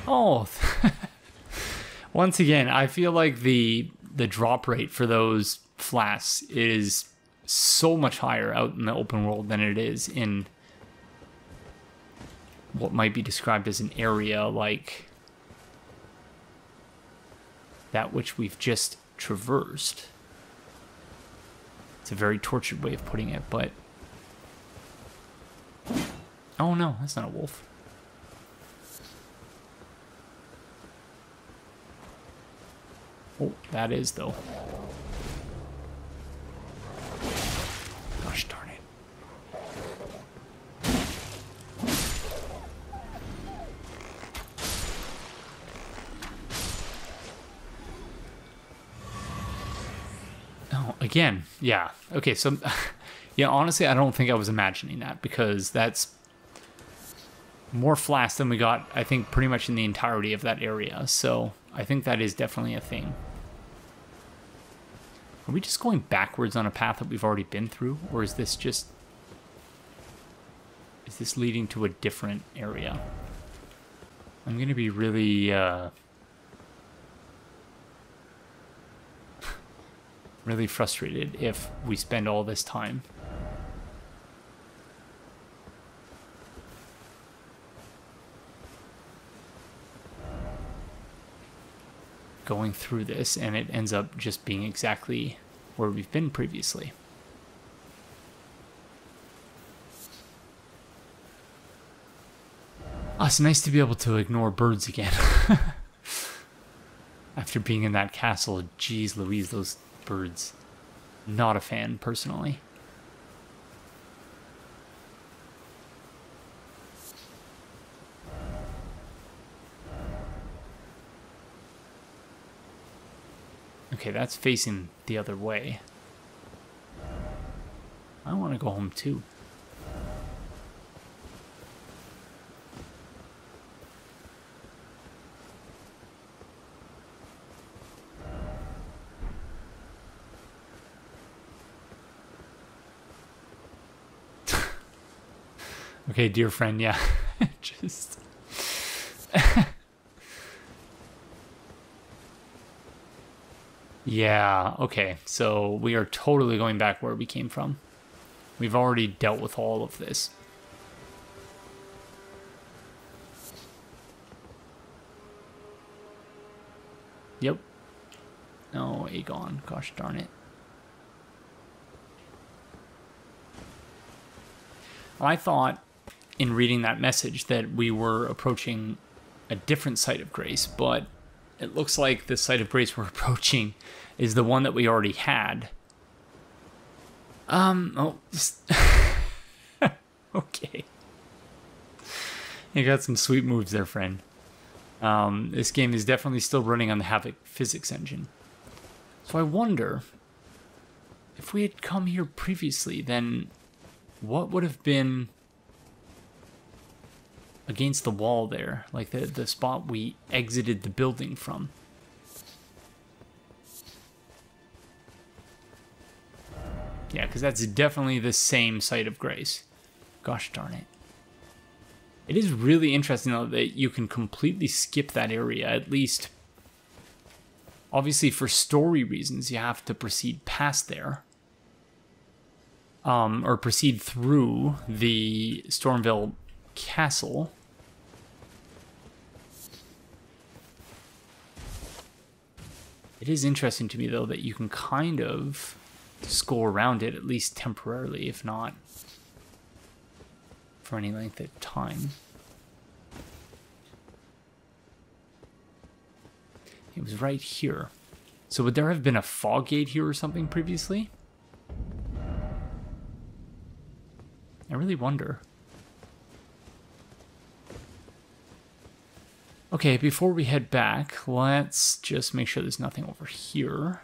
Oh, once again, I feel like the drop rate for those flasks is so much higher out in the open world than it is in what might be described as an area like that which we've just traversed. It's a very tortured way of putting it, but... oh no, that's not a wolf. Oh, that is, though. Gosh darn it. Again, yeah. Okay, so, yeah, honestly, I don't think I was imagining that, because that's more flasks than we got, I think, pretty much in the entirety of that area. So, I think that is definitely a thing. Are we just going backwards on a path that we've already been through? Or is this just... is this leading to a different area? I'm going to be really... really frustrated if we spend all this time going through this and it ends up just being exactly where we've been previously. Oh, it's nice to be able to ignore birds again. After being in that castle, geez Louise, those birds. Not a fan, personally. Okay, that's facing the other way. I want to go home too. Okay, dear friend, yeah. Just... Yeah, okay. So we are totally going back where we came from. We've already dealt with all of this. Yep. No, Aegon. Gosh darn it. I thought in reading that message that we were approaching a different site of grace, but it looks like the site of grace we're approaching is the one that we already had. Okay. You got some sweet moves there, friend. This game is definitely still running on the Havoc physics engine. So I wonder, if we had come here previously, then what would have been against the wall there, like the spot we exited the building from? Yeah, because that's definitely the same site of grace. Gosh darn it. It is really interesting, though, that you can completely skip that area, at least. Obviously, for story reasons, you have to proceed past there. Or proceed through the Stormveil Castle. It is interesting to me, though, that you can kind of go around it, at least temporarily, if not for any length of time. It was right here. So would there have been a fog gate here or something previously? I really wonder. Okay, before we head back, let's just make sure there's nothing over here.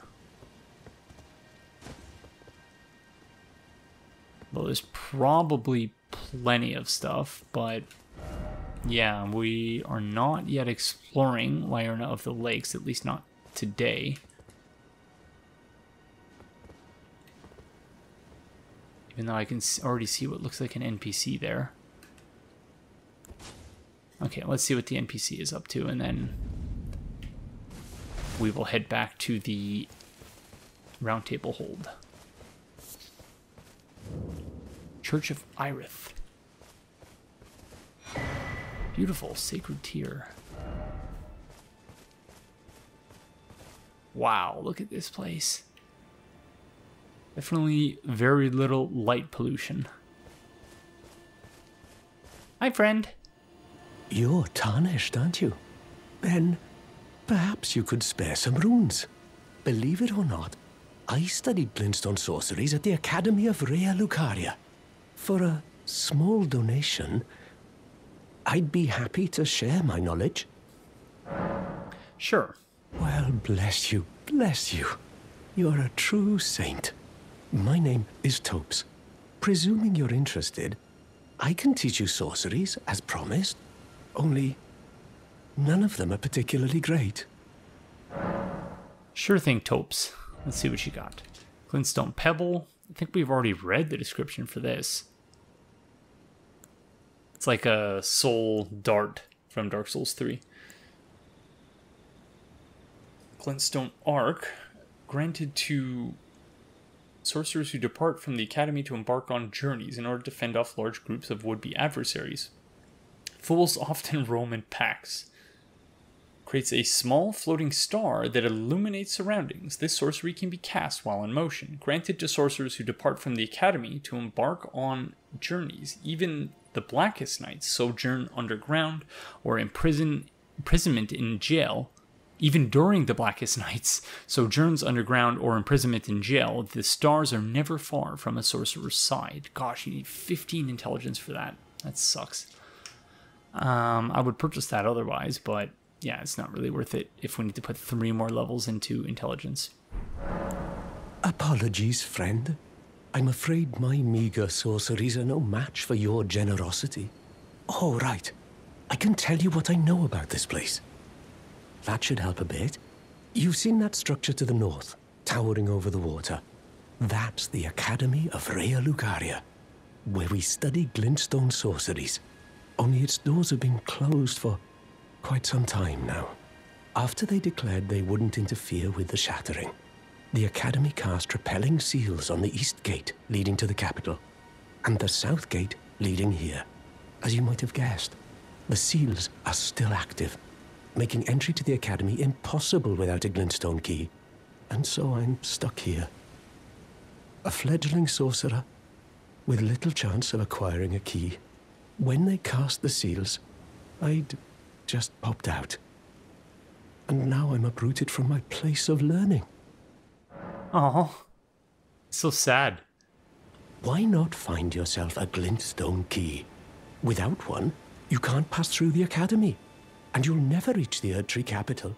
Well, there's probably plenty of stuff, but yeah, we are not yet exploring Liurnia of the Lakes, at least not today. Even though I can already see what looks like an NPC there. Okay, let's see what the NPC is up to, and then we will head back to the Roundtable Hold. Church of Irith. Beautiful, sacred tier. Wow, look at this place. Definitely very little light pollution. Hi, friend.
You're tarnished, aren't you? Then perhaps you could spare some runes. Believe it or not, I studied glintstone sorceries at the Academy of Rea Lucaria. For a small donation, I'd be happy to share my knowledge.
Sure.
Well, bless you, bless you. You're a true saint. My name is Topes. Presuming you're interested, I can teach you sorceries, as promised. Only, none of them are particularly great.
Sure thing, Topes. Let's see what you got. Glintstone Pebble. I think we've already read the description for this. It's like a soul dart from Dark Souls 3. Glintstone Arc. Granted to sorcerers who depart from the academy to embark on journeys in order to fend off large groups of would-be adversaries. Fools often roam in packs. Creates a small floating star that illuminates surroundings. This sorcery can be cast while in motion. Granted to sorcerers who depart from the academy to embark on journeys. Even the Blackest Knights sojourn underground or imprisonment in jail Even during the Blackest Nights, sojourns underground or imprisonment in jail, the stars are never far from a sorcerer's side. Gosh, you need 15 intelligence for that. That sucks. I would purchase that otherwise, but yeah, it's not really worth it if we need to put 3 more levels into intelligence.
Apologies, friend. I'm afraid my meager sorceries are no match for your generosity. Oh, right. I can tell you what I know about this place. That should help a bit. You've seen that structure to the north, towering over the water. That's the Academy of Rhea Lucaria, where we study glintstone sorceries. Only its doors have been closed for quite some time now. After they declared they wouldn't interfere with the shattering, the Academy cast repelling seals on the east gate leading to the capital, and the south gate leading here. As you might have guessed, the seals are still active, making entry to the Academy impossible without a glintstone key. And so I'm stuck here. A fledgling sorcerer with little chance of acquiring a key. When they cast the seals, I'd just popped out. And now I'm uprooted from my place of learning.
Oh, so sad.
Why not find yourself a glintstone key? Without one, you can't pass through the Academy, and you'll never reach the Erdtree capital.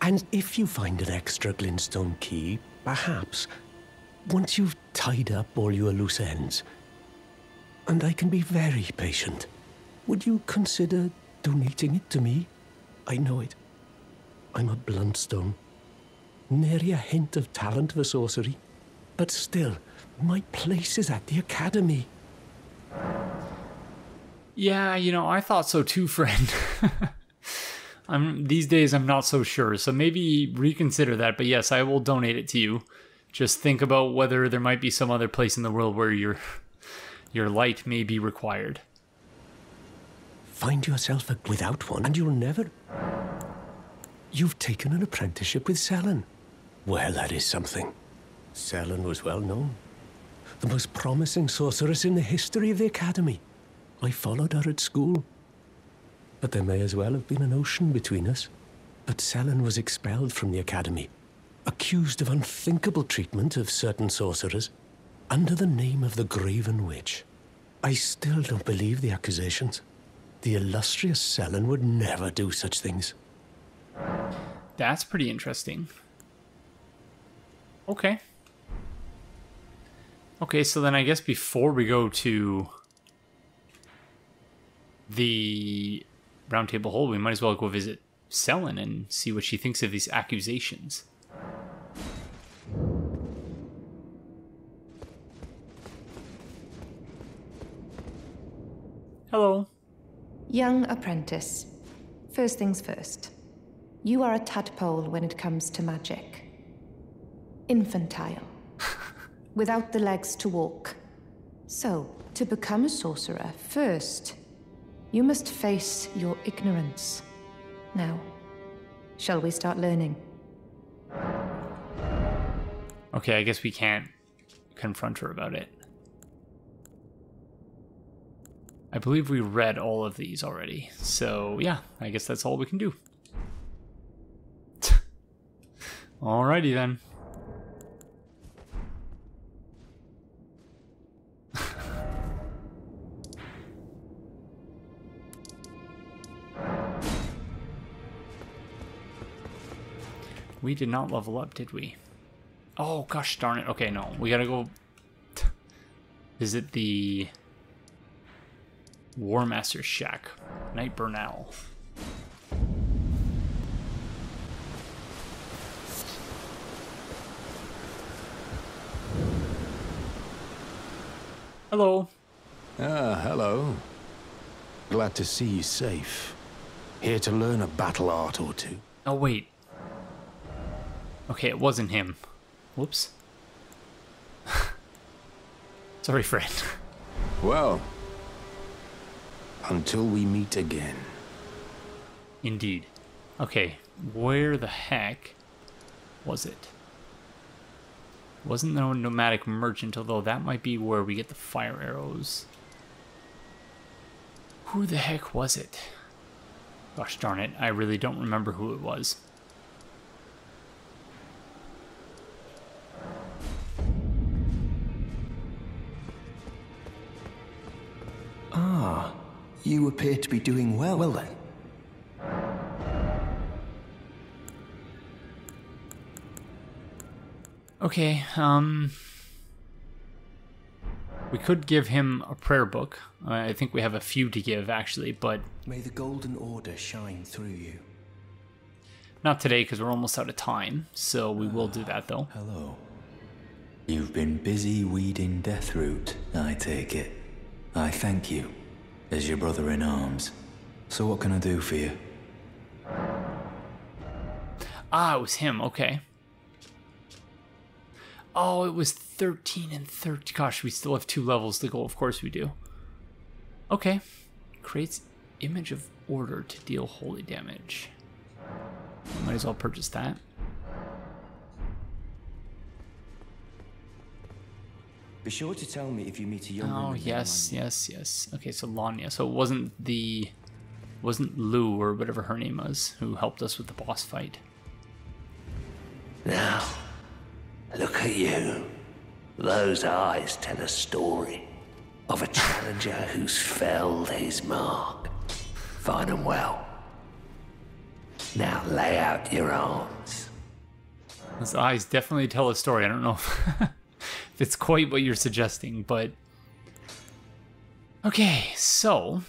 And if you find an extra glintstone key, perhaps, once you've tied up all your loose ends, and I can be very patient, would you consider donating it to me? I know it. I'm a bluntstone. Nary a hint of talent for sorcery. But still, my place is at the Academy.
Yeah, you know, I thought so too, friend. These days I'm not so sure, so maybe reconsider that. But yes, I will donate it to you. Just think about whether there might be some other place in the world where your light may be required.
Find yourself without one, and you'll never... You've taken an apprenticeship with Selen. Well, that is something. Selen was well known. The most promising sorceress in the history of the Academy. I followed her at school. But there may as well have been an ocean between us. But Selen was expelled from the Academy, accused of unthinkable treatment of certain sorcerers, under the name of the Graven Witch. I still don't believe the accusations. The illustrious Selen would never do such things.
That's pretty interesting. Okay. Okay, so then I guess before we go to the Roundtable Hold, we might as well go visit Selen and see what she thinks of these accusations. Hello.
Young apprentice. First things first. You are a tadpole when it comes to magic. Infantile. Without the legs to walk. So, to become a sorcerer, first, you must face your ignorance. Now, shall we start learning?
Okay, I guess we can't confront her about it. I believe we read all of these already. So, yeah, I guess that's all we can do. Alrighty then. We did not level up, did we? Oh, gosh darn it. Okay, no. We gotta go visit the Warmaster shack. Night Burnell. Hello.
Ah, hello. Glad to see you safe. Here to learn a battle art or two.
Oh, wait. Okay, it wasn't him. Whoops. Sorry, friend.
Well, until we meet again.
Indeed. Okay, where the heck was it? Wasn't no nomadic merchant, although that might be where we get the fire arrows. Who the heck was it? Gosh darn it, I really don't remember who it was.
You appear to be doing well. Well then.
Okay, we could give him a prayer book. I think we have a few to give, actually, but...
May the Golden Order shine through you.
Not today, because we're almost out of time, so we will do that, though.
Hello. You've been busy weeding Deathroot, I take it. I thank you, as your brother-in-arms. So what can I do for you?
Ah, it was him, okay. Oh, it was 13 and 13. Gosh, we still have 2 levels to go. Of course we do. Okay. Creates image of order to deal holy damage. Might as well purchase that.
Be sure to tell me if you meet a young woman.
Oh, yes, yes, yes. Okay, so Liurnia. So it wasn't Lou or whatever her name was who helped us with the boss fight.
Now, look at you. Those eyes tell a story of a challenger who's felled his mark. Fine and well. Now lay out your arms.
Those eyes definitely tell a story. I don't know if it's quite what you're suggesting, but... Okay, so...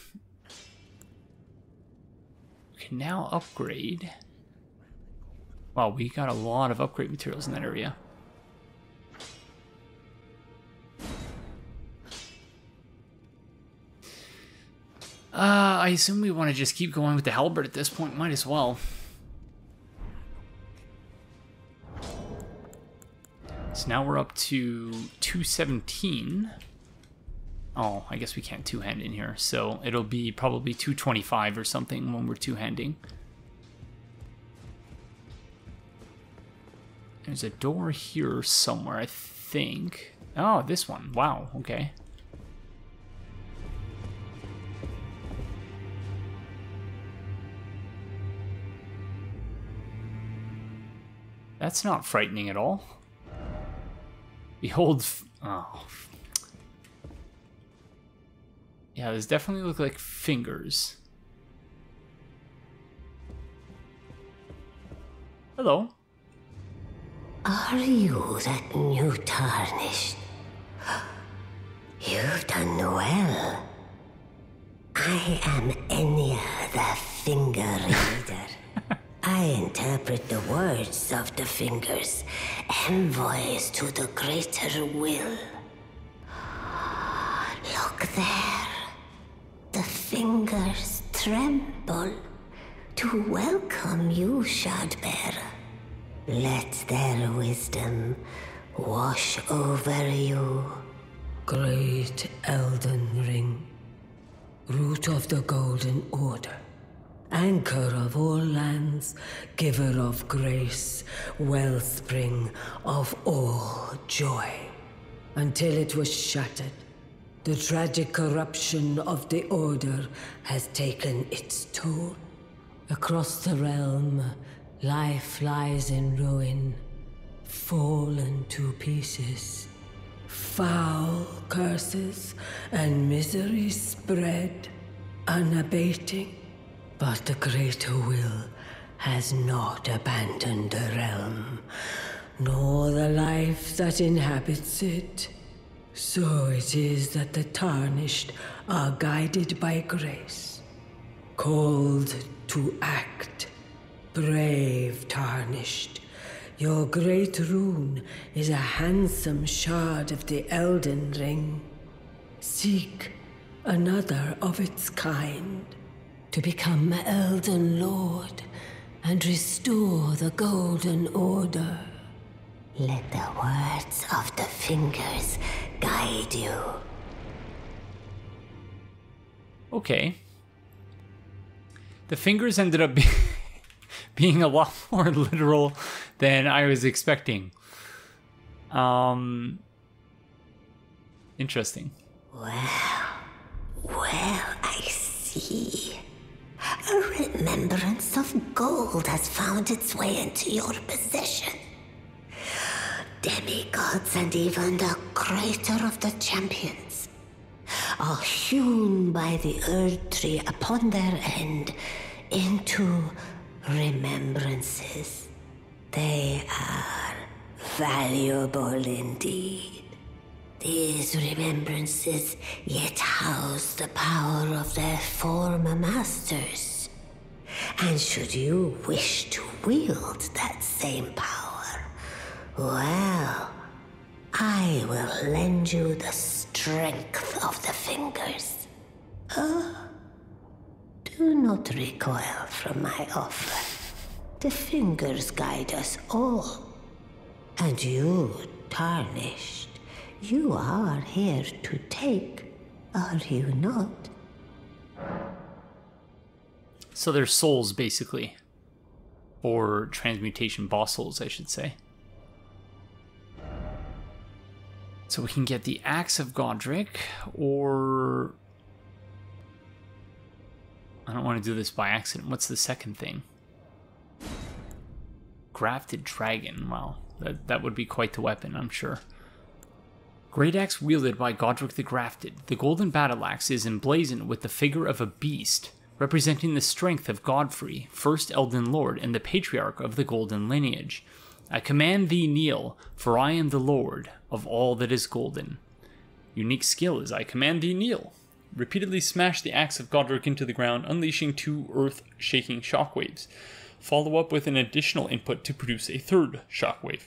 we can now upgrade... Wow, we got a lot of upgrade materials in that area. I assume we want to just keep going with the halberd at this point. Might as well. So now we're up to 217. Oh, I guess we can't two-hand in here. So it'll be probably 225 or something when we're two-handing. There's a door here somewhere, I think. Oh, this one. Wow, okay. That's not frightening at all. Behold... oh. Yeah, those definitely look like fingers. Hello.
Are you that new tarnished? You've done well. I am Enya, the Finger Reader. I interpret the words of the fingers, envoys to the greater will. Look there. The fingers tremble to welcome you, Shardbearer. Let their wisdom wash over you.
Great Elden Ring, root of the Golden Order, anchor of all lands, giver of grace, wellspring of all joy. Until it was shattered, the tragic corruption of the Order has taken its toll. Across the realm, life lies in ruin, fallen to pieces. Foul curses and misery spread, unabating. But the greater will has not abandoned the realm, nor the life that inhabits it. So it is that the tarnished are guided by grace, called to act. Brave tarnished, your great rune is a handsome shard of the Elden Ring. Seek another of its kind, to become Elden Lord and restore the Golden Order.
Let the words of the fingers guide you.
Okay. The fingers ended up being a lot more literal than I was expecting. Interesting.
Well, I see. A remembrance of gold has found its way into your possession. Demigods and even the greater of the champions are hewn by the Erd Tree upon their end into remembrances. They are valuable indeed. These remembrances yet house the power of their former masters. And should you wish to wield that same power, well, I will lend you the strength of the fingers. Do not recoil from my offer. The fingers guide us all. And you, Tarnished, you are here to take, are you not?
So they're souls, basically. Or transmutation boss souls, I should say. So we can get the Axe of Godrick, or... I don't want to do this by accident. What's the second thing? Grafted Dragon. Wow, that would be quite the weapon, I'm sure. Great Axe wielded by Godrick the Grafted. The golden battle axe is emblazoned with the figure of a beast, representing the strength of Godfrey, first Elden Lord and the patriarch of the golden lineage. I command thee kneel, for I am the lord of all that is golden. Unique skill is I command thee kneel. Repeatedly smash the axe of Godrick into the ground, unleashing 2 earth-shaking shockwaves. Follow up with an additional input to produce a 3rd shockwave.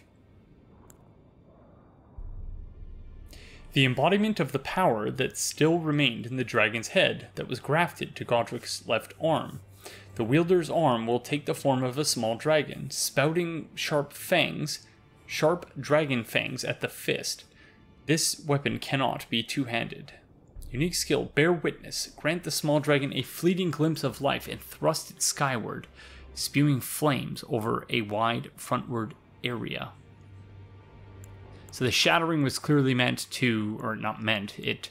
The embodiment of the power that still remained in the dragon's head that was grafted to Godrick's left arm. The wielder's arm will take the form of a small dragon, spouting sharp dragon fangs at the fist. This weapon cannot be two-handed. Unique skill, Bear Witness. Grant the small dragon a fleeting glimpse of life and thrust it skyward, spewing flames over a wide frontward area. So the shattering was clearly meant to, or not meant, it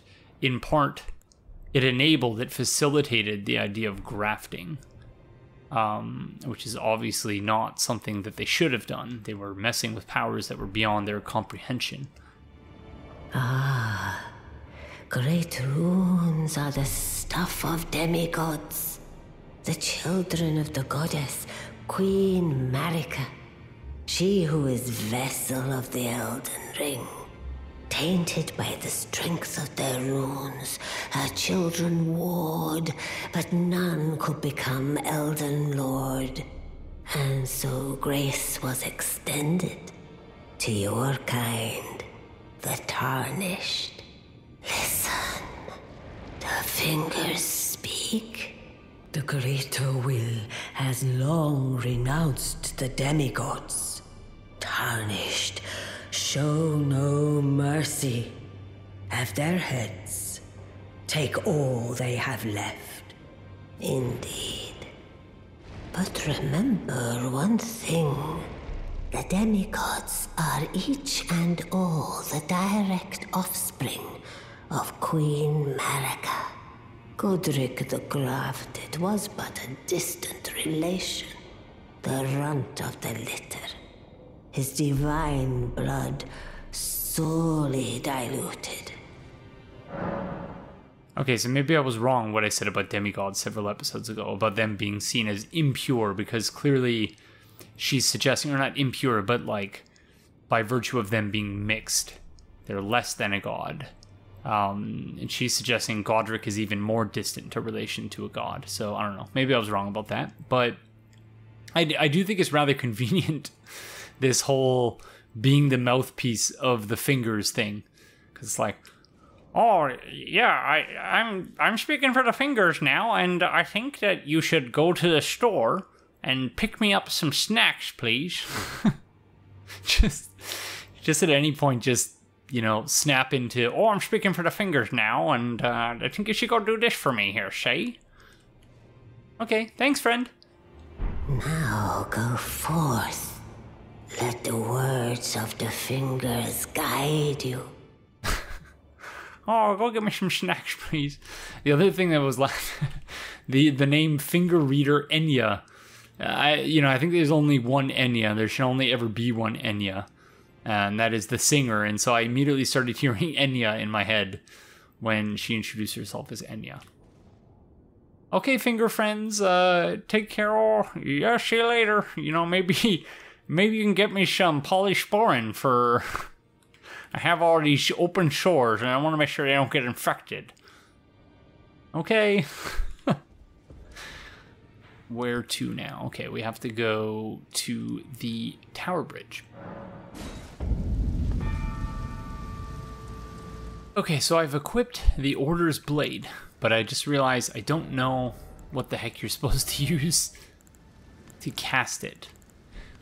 enabled, it facilitated the idea of grafting. Which is obviously not something that they should have done. They were messing with powers that were beyond their comprehension.
Ah, great runes are the stuff of demigods, the children of the goddess Queen Marika, she who is vessel of the Elden Ring. Tainted by the strength of their runes, her children warred, but none could become Elden Lord. And so grace was extended to your kind, the Tarnished. Listen, the fingers speak.
The greater will has long renounced the demigods. Tarnished, show no mercy. Have their heads. Take all they have left.
Indeed. But remember one thing. The demigods are each and all the direct offspring of Queen Marika. Godrick the Grafted was but a distant relation, the runt of the litter. His divine blood sorely diluted.
Okay, so maybe I was wrong what I said about demigods several episodes ago, about them being seen as impure, because clearly she's suggesting, or not impure, but like, by virtue of them being mixed, they're less than a god. And she's suggesting Godrick is even more distant in relation to a god. So, I don't know. Maybe I was wrong about that. But I do think it's rather convenient, this whole being the mouthpiece of the fingers thing. Because it's like, oh, yeah, I'm speaking for the fingers now, and I think that you should go to the store and pick me up some snacks, please. just at any point, just, you know, snap into, oh, I'm speaking for the fingers now, and I think you should go do this for me here, Shay. Okay, thanks, friend.
Now go forth. Let the words of the fingers guide you.
Oh, go get me some snacks, please. The other thing that was the name Finger Reader Enya. I think there's only one Enya. There should only ever be one Enya. And that is the singer. And so I immediately started hearing Enya in my head when she introduced herself as Enya. Okay, finger friends, take care. Yeah, see you later. You know, maybe you can get me some polysporin for... I have all these open sores, and I want to make sure they don't get infected. Okay. Where to now? Okay, we have to go to the Tower Bridge. Okay, so I've equipped the Order's Blade, but I just realized I don't know what the heck you're supposed to use to cast it.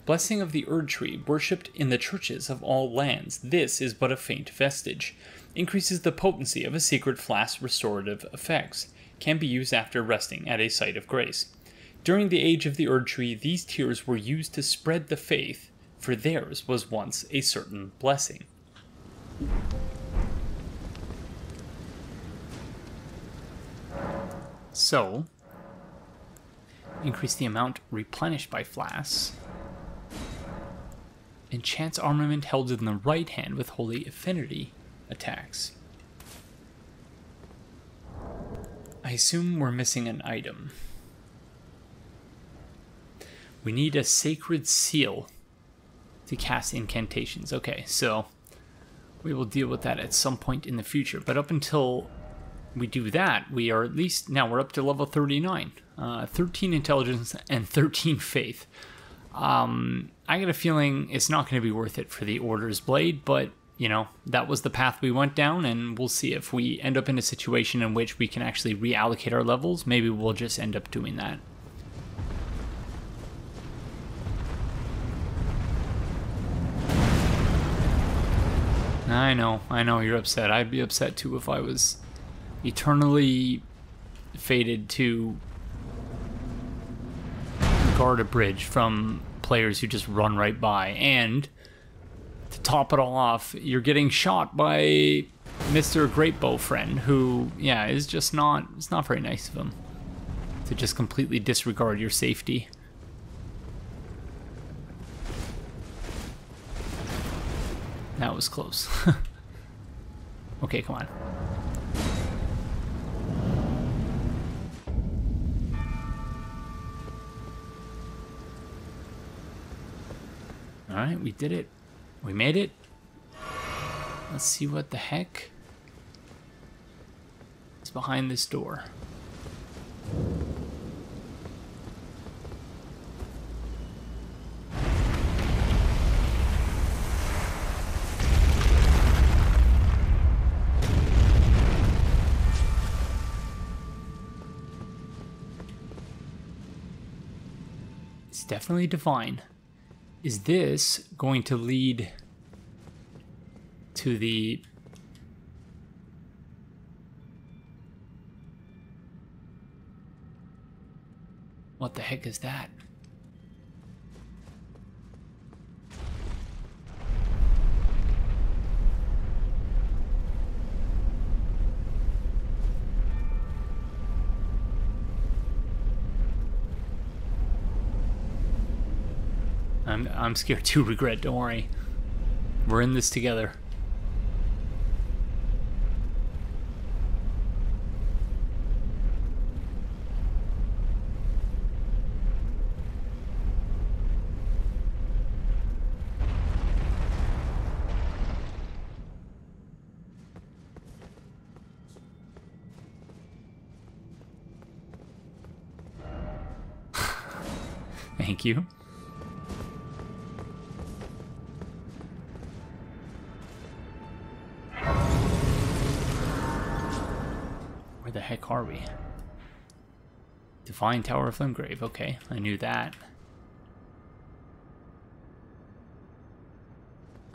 Blessing of the Erd Tree, worshipped in the churches of all lands. This is but a faint vestige. Increases the potency of a secret flask's restorative effects. Can be used after resting at a site of grace. During the age of the Erd Tree, these tears were used to spread the faith, for theirs was once a certain blessing. So, increase the amount replenished by flasks. Enchants armament held in the right hand with holy affinity attacks. I assume we're missing an item. We need a sacred seal to cast incantations. Okay, so we will deal with that at some point in the future. But up until we do that, we are at least, now we're up to level 39. 13 intelligence and 13 faith. I got a feeling it's not going to be worth it for the Order's Blade, but, you know, that was the path we went down, and we'll see if we end up in a situation in which we can actually reallocate our levels. Maybe we'll just end up doing that. I know you're upset. I'd be upset too if I was eternally fated to guard a bridge from players who just run right by. And to top it all off, you're getting shot by Mr. Greatbow Friend, who, yeah, is just not, it's not very nice of him to just completely disregard your safety. That was close. Okay, come on. Alright, we did it. We made it. Let's see what the heck is behind this door. It's definitely divine. Is this going to lead to the... What the heck is that? I'm scared to regret, don't worry. We're in this together. Thank you. Where the heck are we? Divine Tower of Limgrave. Okay, I knew that.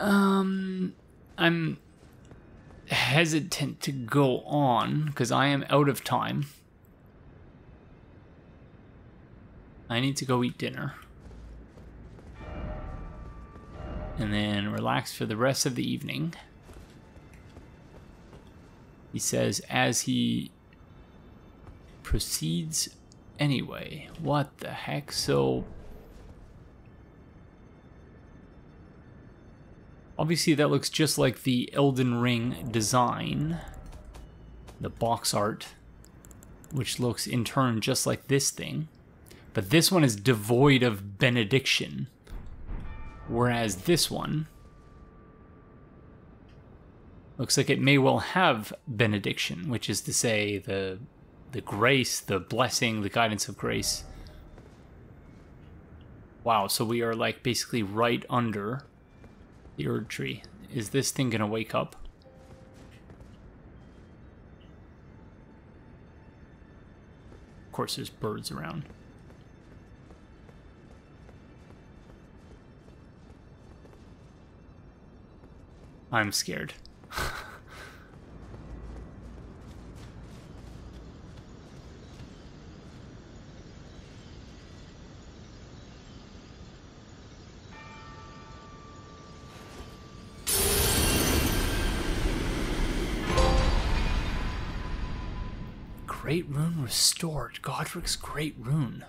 I'm hesitant to go on because I am out of time. I need to go eat dinner. And then relax for the rest of the evening. He says as he proceeds anyway. What the heck? So obviously that looks just like the Elden Ring design. the box art, which looks in turn just like this thing. But this one is devoid of benediction. Whereas this one looks like it may well have benediction, which is to say the grace, the blessing, the guidance of grace. Wow, so we are like basically right under the Erd tree. Is this thing gonna wake up? Of course there's birds around. I'm scared. Great Rune restored. Godrick's Great Rune.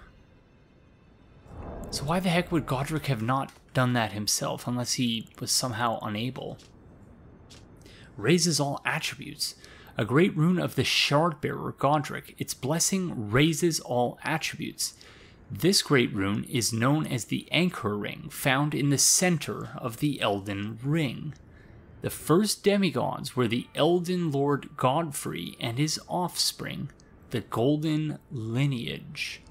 So why the heck would Godrick have not done that himself unless he was somehow unable? Raises all attributes. A Great Rune of the Shardbearer Godrick. Its blessing raises all attributes. This Great Rune is known as the Anchor Ring, found in the center of the Elden Ring. The first demigods were the Elden Lord Godfrey and his offspring, the Golden Lineage.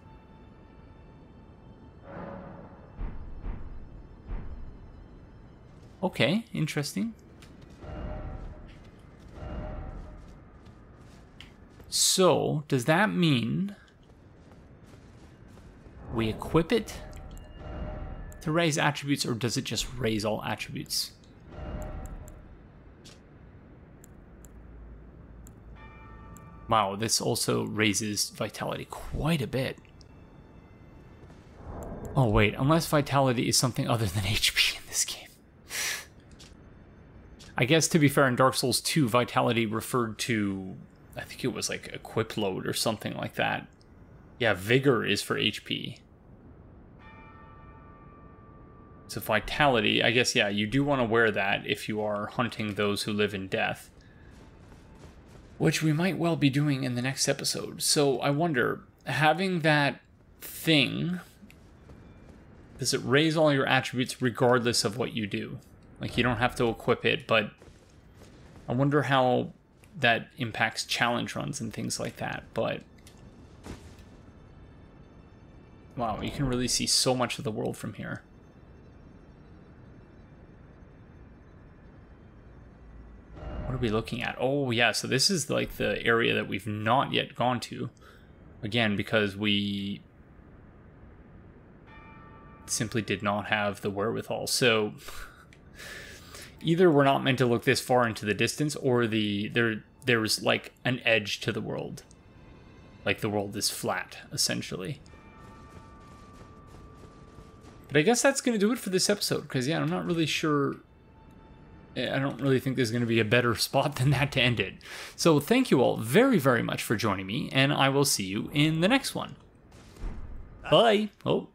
Okay, interesting. So, does that mean we equip it to raise attributes, or does it just raise all attributes? Wow, this also raises vitality quite a bit. Oh wait, unless vitality is something other than HP in this game. I guess, to be fair, in Dark Souls 2, vitality referred to, I think it was like equip load or something like that. Yeah, vigor is for HP. So vitality, I guess, yeah, you do want to wear that if you are hunting those who live in death. Which we might well be doing in the next episode. So I wonder, having that thing, does it raise all your attributes regardless of what you do? Like, you don't have to equip it, but I wonder how that impacts challenge runs and things like that. But wow, you can really see so much of the world from here. What are we looking at? Oh yeah, so this is like the area that we've not yet gone to. Again, because we simply did not have the wherewithal. So either we're not meant to look this far into the distance, or there's like an edge to the world. Like the world is flat, essentially. But I guess that's going to do it for this episode, because yeah, I'm not really sure. I don't really think there's going to be a better spot than that to end it. So thank you all very, very much for joining me, and I will see you in the next one. Bye. Oh.